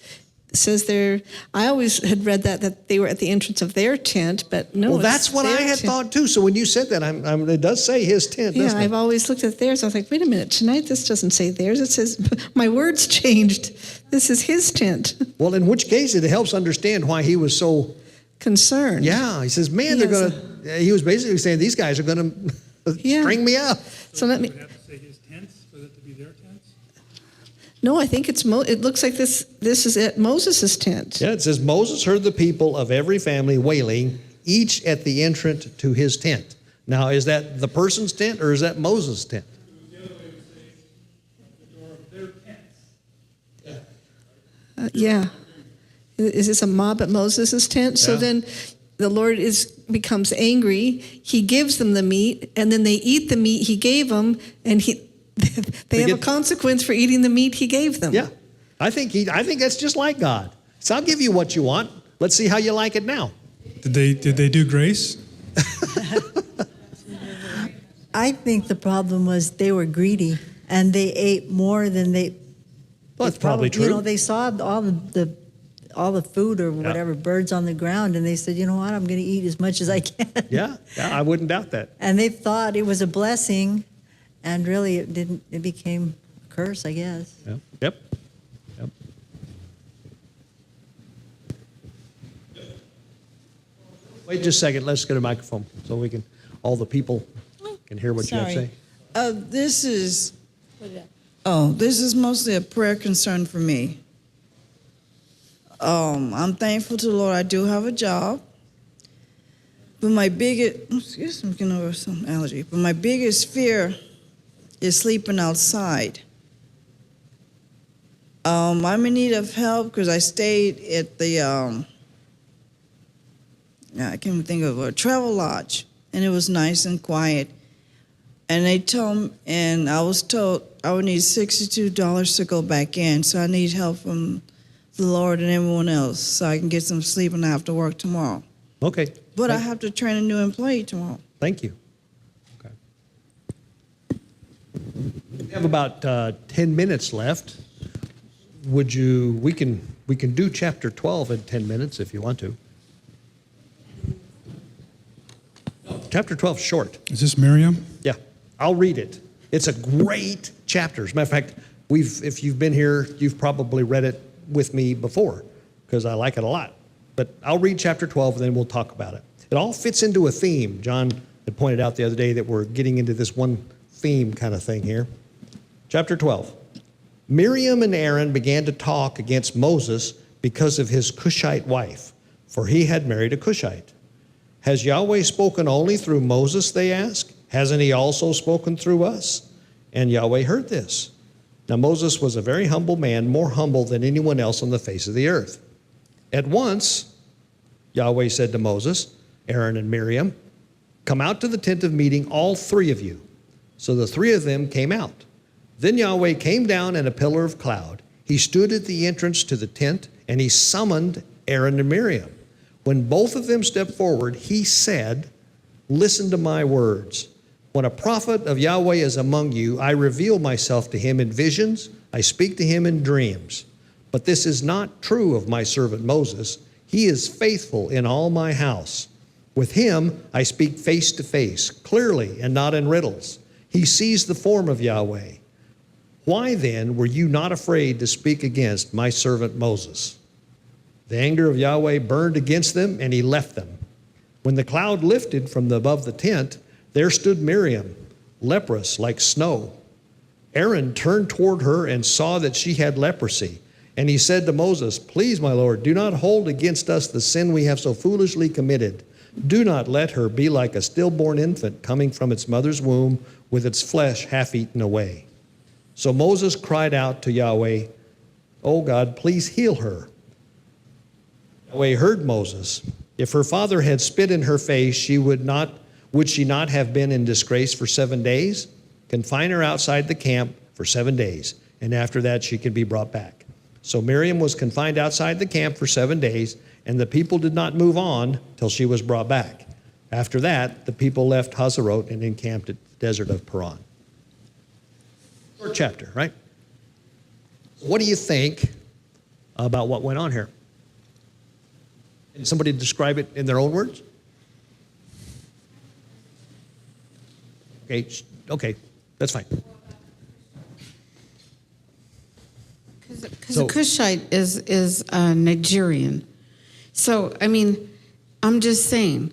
S4: says there, I always had read that they were at the entrance of their tent, but no.
S1: Well, that's what I had thought too. So when you said that, it does say his tent, doesn't it?
S4: Yeah, I've always looked at theirs. I was like, wait a minute, tonight this doesn't say theirs. It says, my words changed. This is his tent.
S1: Well, in which case it helps understand why he was so
S4: concerned.
S1: Yeah, he says, man, he was basically saying, these guys are going to string me up.
S4: So let me.
S2: Would have to say his tents for it to be their tents?
S4: No, I think it looks like this is at Moses' tent.
S1: Yeah, it says, Moses heard the people of every family wailing, each at the entrance to his tent. Now, is that the person's tent or is that Moses' tent?
S2: The other way would say the door of their tents.
S4: Yeah. Is this a mob at Moses' tent? So then the Lord becomes angry. He gives them the meat, and then they eat the meat he gave them, and they have a consequence for eating the meat he gave them.
S1: Yeah, I think that's just like God. So I'll give you what you want. Let's see how you like it now.
S2: Did they do grace?
S7: I think the problem was they were greedy and they ate more than they.
S1: Well, that's probably true.
S7: They saw all the food or whatever birds on the ground, and they said, you know what, I'm going to eat as much as I can.
S1: Yeah, I wouldn't doubt that.
S7: And they thought it was a blessing. And really, it didn't. It became a curse, I guess.
S1: Yep. Wait just a second. Let's get a microphone so all the people can hear what you have to say.
S12: This is mostly a prayer concern for me. I'm thankful to the Lord. I do have a job. But my biggest, I'm getting over some allergy. But my biggest fear is sleeping outside. I'm in need of help because I stayed at the, I can't even think of a travel lodge, and it was nice and quiet. And I was told I would need $62 to go back in, so I need help from the Lord and everyone else so I can get some sleep and I have to work tomorrow.
S1: Okay.
S12: But I have to train a new employee tomorrow.
S1: Thank you. Okay. We have about 10 minutes left. We can do chapter 12 in 10 minutes if you want to. Chapter 12 is short.
S2: Is this Miriam?
S1: Yeah, I'll read it. It's a great chapter. As a matter of fact, if you've been here, you've probably read it with me before because I like it a lot. But I'll read chapter 12 and then we'll talk about it. It all fits into a theme. John had pointed out the other day that we're getting into this one theme kind of thing here. Chapter 12. Miriam and Aaron began to talk against Moses because of his Cushite wife, for he had married a Cushite. Has Yahweh spoken only through Moses, they asked? Hasn't he also spoken through us? And Yahweh heard this. Now Moses was a very humble man, more humble than anyone else on the face of the earth. At once, Yahweh said to Moses, Aaron and Miriam, come out to the tent of meeting, all three of you. So the three of them came out. Then Yahweh came down in a pillar of cloud. He stood at the entrance to the tent, and he summoned Aaron and Miriam. When both of them stepped forward, he said, listen to my words. When a prophet of Yahweh is among you, I reveal myself to him in visions. I speak to him in dreams. But this is not true of my servant Moses. He is faithful in all my house. With him I speak face to face, clearly and not in riddles. He sees the form of Yahweh. Why then were you not afraid to speak against my servant Moses? The anger of Yahweh burned against them, and he left them. When the cloud lifted from above the tent, there stood Miriam, leprous like snow. Aaron turned toward her and saw that she had leprosy. And he said to Moses, please, my Lord, do not hold against us the sin we have so foolishly committed. Do not let her be like a stillborn infant coming from its mother's womb with its flesh half eaten away. So Moses cried out to Yahweh, oh God, please heal her. Yahweh heard Moses. If her father had spit in her face, would she not have been in disgrace for 7 days? Confine her outside the camp for 7 days, and after that she can be brought back. So Miriam was confined outside the camp for 7 days, and the people did not move on till she was brought back. After that, the people left Hazarot and encamped at the desert of Paran. Short chapter, right? What do you think about what went on here? Can somebody describe it in their own words? Okay, that's fine.
S9: Because a Cushite is Nigerian. So, I mean, I'm just saying.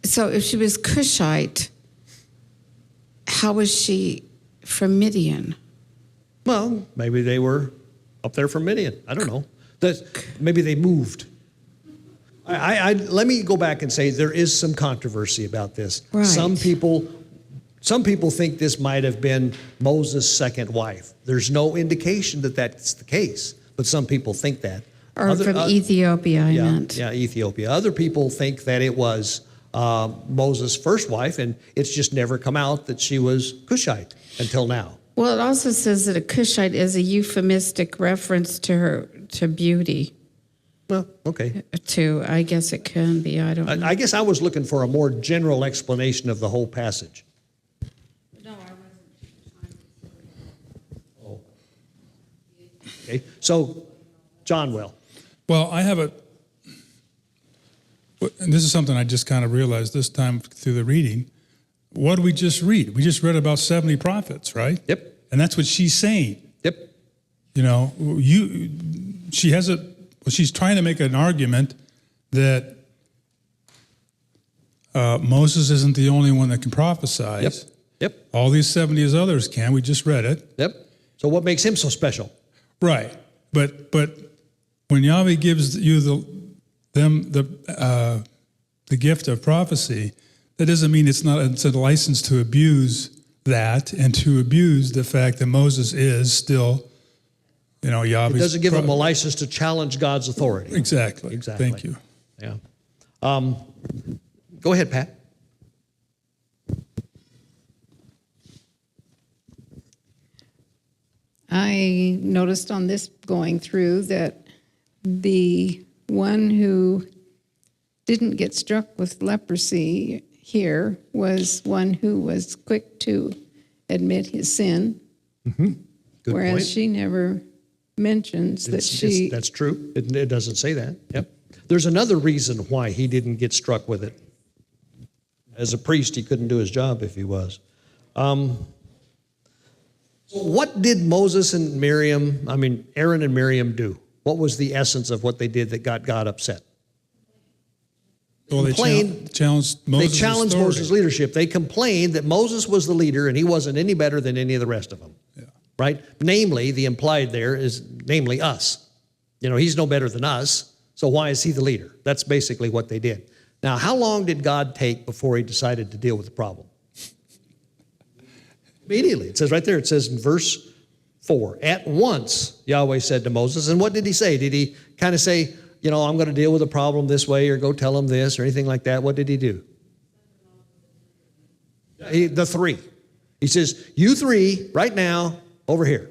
S9: So if she was Cushite, how was she from Midian?
S1: Well, maybe they were up there from Midian. I don't know. Maybe they moved. Let me go back and say there is some controversy about this.
S9: Right.
S1: Some people think this might have been Moses' second wife. There's no indication that that's the case, but some people think that.
S9: Or from Ethiopia, I meant.
S1: Yeah, Ethiopia. Other people think that it was Moses' first wife, and it's just never come out that she was Cushite until now.
S9: Well, it also says that a Cushite is a euphemistic reference to beauty.
S1: Well, okay.
S9: I guess it can be. I don't know.
S1: I guess I was looking for a more general explanation of the whole passage.
S9: No, I wasn't.
S1: Oh. Okay, so John will.
S2: Well, I have and this is something I just kind of realized this time through the reading. What did we just read? We just read about 70 prophets, right?
S1: Yep.
S2: And that's what she's saying.
S1: Yep.
S2: You know, she's trying to make an argument that Moses isn't the only one that can prophesy.
S1: Yep.
S2: All these 70 others can. We just read it.
S1: Yep. So what makes him so special?
S2: Right. But when Yahweh gives you the gift of prophecy, that doesn't mean it's a license to abuse that and to abuse the fact that Moses is still, Yahweh's.
S1: It doesn't give him a license to challenge God's authority.
S2: Exactly. Thank you.
S1: Yeah. Go ahead, Pat.
S11: I noticed on this going through that the one who didn't get struck with leprosy here was one who was quick to admit his sin,
S1: Good
S11: whereas
S1: point.
S11: she never mentions that she.
S1: That's true. It doesn't say that. Yep. There's another reason why he didn't get struck with it. As a priest, he couldn't do his job if he was. So what did Aaron and Miriam do? What was the essence of what they did that got God upset?
S2: Well, they challenged Moses.
S1: They challenged Moses' leadership. They complained that Moses was the leader and he wasn't any better than any of the rest of them.
S2: Yeah.
S1: Right? Namely, the implied there is namely us. He's no better than us, so why is he the leader? That's basically what they did. Now, how long did God take before he decided to deal with the problem? Immediately. It says right there, it says in verse 4, at once Yahweh said to Moses, and what did he say? Did he kind of say, I'm going to deal with the problem this way, or go tell him this, or anything like that? What did he do? The three. He says, you three, right now, over here.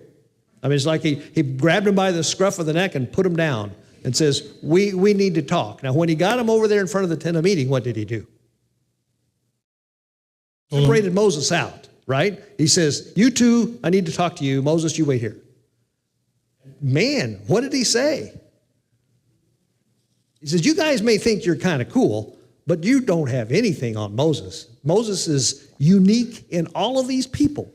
S1: It's like he grabbed him by the scruff of the neck and put him down and says, we need to talk. Now, when he got him over there in front of the tent of meeting, what did he do? Separated Moses out, right? He says, you two, I need to talk to you. Moses, you wait here. Man, what did he say? He says, you guys may think you're kind of cool, but you don't have anything on Moses. Moses is unique in all of these people.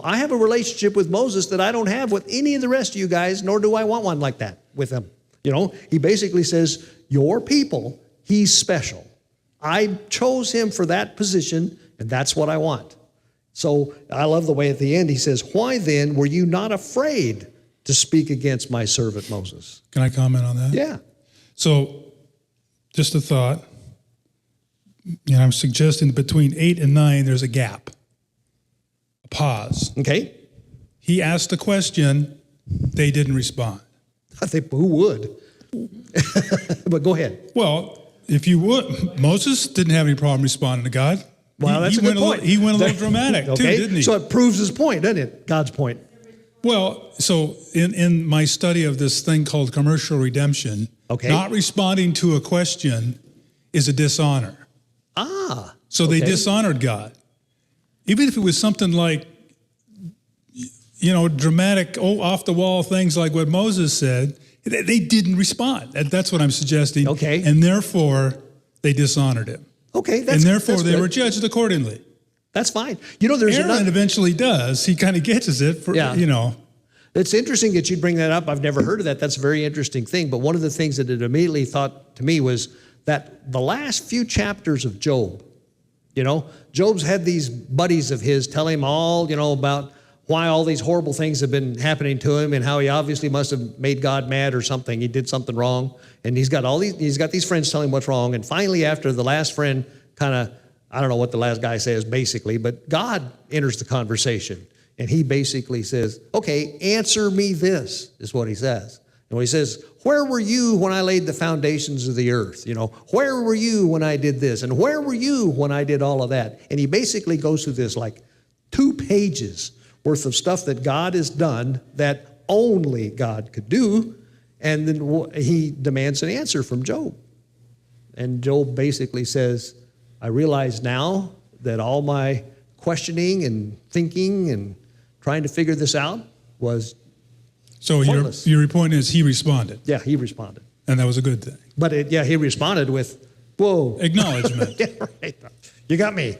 S1: I have a relationship with Moses that I don't have with any of the rest of you guys, nor do I want one like that with him. He basically says, your people, he's special. I chose him for that position, and that's what I want. So I love the way at the end he says, why then were you not afraid to speak against my servant Moses?
S2: Can I comment on that?
S1: Yeah.
S2: So, just a thought. I'm suggesting between 8 and 9, there's a gap, a pause.
S1: Okay.
S2: He asked a question, they didn't respond.
S1: I think who would? But go ahead.
S2: Well, if you would, Moses didn't have any problem responding to God.
S1: Well, that's a good point.
S2: He went a little dramatic too, didn't he?
S1: So it proves his point, doesn't it? God's point.
S2: Well, so in my study of this thing called commercial redemption, not responding to a question is a dishonor. So they dishonored God. Even if it was something like, dramatic, off-the-wall things like what Moses said, they didn't respond. That's what I'm suggesting.
S1: Okay.
S2: And therefore, they dishonored him.
S1: Okay.
S2: And therefore, they were judged accordingly.
S1: That's fine. There's
S2: Aaron eventually does. He kind of catches it.
S1: It's interesting that you'd bring that up. I've never heard of that. That's a very interesting thing. But one of the things that it immediately thought to me was that the last few chapters of Job, Job's had these buddies of his tell him all, about why all these horrible things have been happening to him and how he obviously must have made God mad or something. He did something wrong. And he's got these friends telling him what's wrong. And finally, after the last friend kind of, I don't know what the last guy says basically, but God enters the conversation. And he basically says, okay, answer me this, is what he says. And when he says, where were you when I laid the foundations of the earth? Where were you when I did this? And where were you when I did all of that? And he basically goes through this like 2 pages worth of stuff that God has done that only God could do. And then he demands an answer from Job. And Job basically says, I realize now that all my questioning and thinking and trying to figure this out was pointless.
S2: Your point is he responded.
S1: Yeah, he responded.
S2: And that was a good thing.
S1: But he responded with, whoa.
S2: Acknowledgement.
S1: Yeah, right. You got me.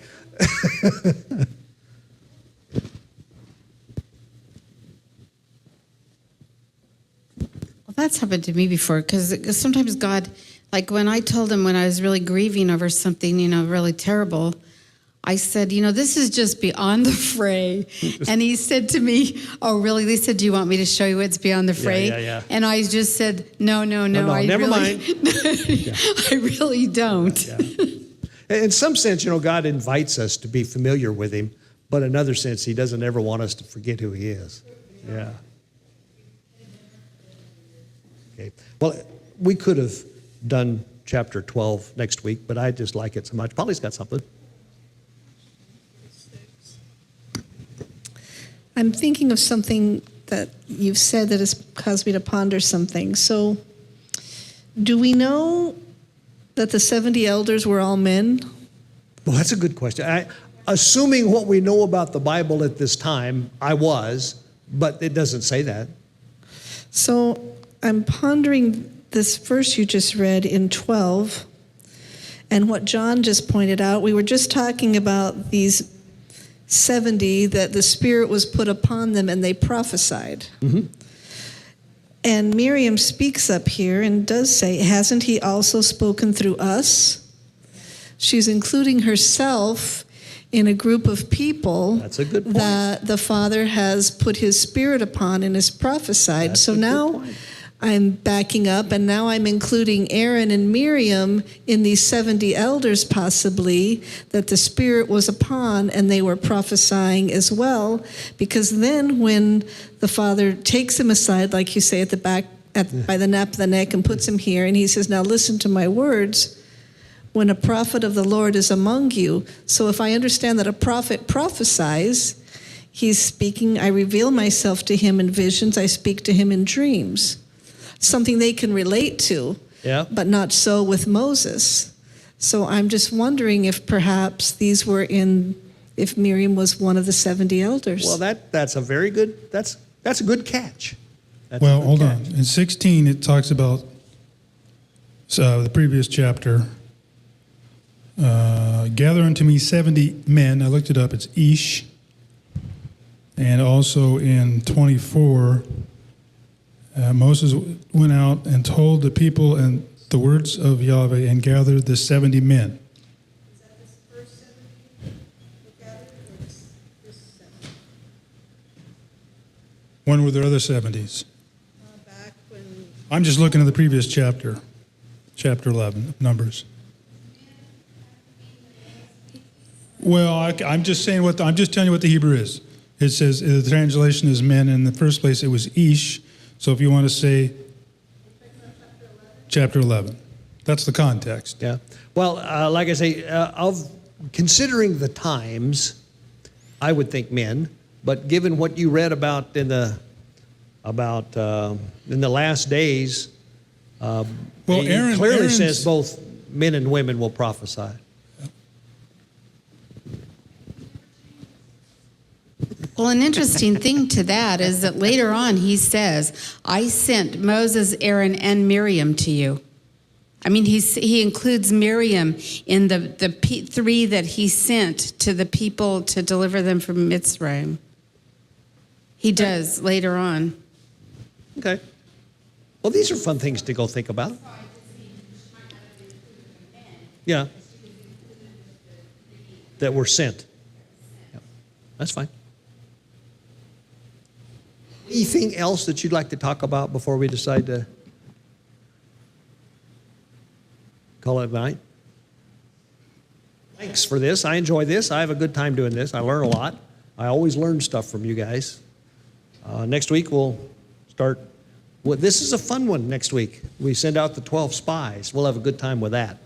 S9: Well, that's happened to me before, because sometimes God, like when I told him when I was really grieving over something, really terrible, I said, this is just beyond the fray. And he said to me, oh, really? They said, do you want me to show you what's beyond the fray?
S1: Yeah.
S9: And I just said, no,
S1: never mind.
S9: I really don't.
S1: Yeah. In some sense, God invites us to be familiar with him, but in another sense, he doesn't ever want us to forget who he is. Yeah. Okay. Well, we could have done chapter 12 next week, but I just like it so much. Polly's got something.
S4: I'm thinking of something that you've said that has caused me to ponder something. So, do we know that the 70 elders were all men?
S1: Well, that's a good question. Assuming what we know about the Bible at this time, I was, but it doesn't say that.
S4: So I'm pondering this verse you just read in 12 and what John just pointed out. We were just talking about these 70 that the Spirit was put upon them and they prophesied.
S1: Mm-hmm.
S4: And Miriam speaks up here and does say, hasn't he also spoken through us? She's including herself in a group of people
S1: That's a good point.
S4: that the Father has put his Spirit upon and has prophesied.
S1: That's
S4: So
S1: a good
S4: now
S1: point.
S4: I'm backing up, and now I'm including Aaron and Miriam in these 70 elders, possibly, that the Spirit was upon, and they were prophesying as well. Because then when the Father takes him aside, like you say, at the back, by the nape of the neck, and puts him here, and he says, now listen to my words. When a prophet of the Lord is among you. So if I understand that a prophet prophesies, he's speaking, I reveal myself to him in visions, I speak to him in dreams. Something they can relate to,
S1: Yeah.
S4: but not so with Moses. So I'm just wondering if perhaps these were if Miriam was one of the 70 elders.
S1: Well, that's a very good, that's a good catch. That's a
S2: Well,
S1: good
S2: hold
S1: catch.
S2: on. In 16, it talks about the previous chapter. Gather unto me 70 men. I looked it up. It's Ish. And also in 24, Moses went out and told the people and the words of Yahweh and gathered the 70 men.
S4: Is that this first 70 gathered, or this 70?
S2: When were there other 70s?
S4: Back when
S2: I'm just looking at the previous chapter, chapter 11, Numbers. Well, I'm just saying I'm just telling you what the Hebrew is. It says the translation is men. In the first place, it was Ish. So if you want to say chapter 11, that's the context.
S1: Yeah. Well, like I say, considering the times, I would think men. But given what you read about in the last days,
S2: Well,
S1: it clearly
S2: Aaron's-
S1: says both men and women will prophesy.
S9: Well, an interesting thing to that is that later on he says, I sent Moses, Aaron, and Miriam to you. I mean, he includes Miriam in the three that he sent to the people to deliver them from Mitzrayim. He does later on.
S1: Okay. Well, these are fun things to go think about. Yeah. That were sent. Yeah. That's fine. Anything else that you'd like to talk about before we decide to call it a night? Thanks for this. I enjoy this. I have a good time doing this. I learn a lot. I always learn stuff from you guys. Next week we'll start. Well, this is a fun one next week. We send out the 12 spies. We'll have a good time with that.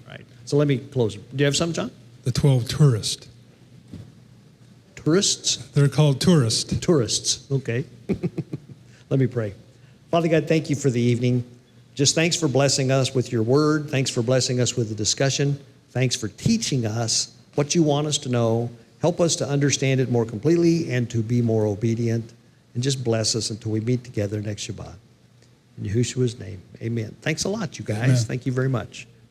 S1: Right. So let me close. Do you have something, John?
S2: The 12 tourists.
S1: Tourists?
S2: They're called tourists.
S1: Tourists. Okay. Let me pray. Father God, thank you for the evening. Just thanks for blessing us with your word. Thanks for blessing us with the discussion. Thanks for teaching us what you want us to know. Help us to understand it more completely and to be more obedient. And just bless us until we meet together next Shabbat. In Yahushua's name, amen. Thanks a lot, you guys.
S2: Amen.
S1: Thank you very much.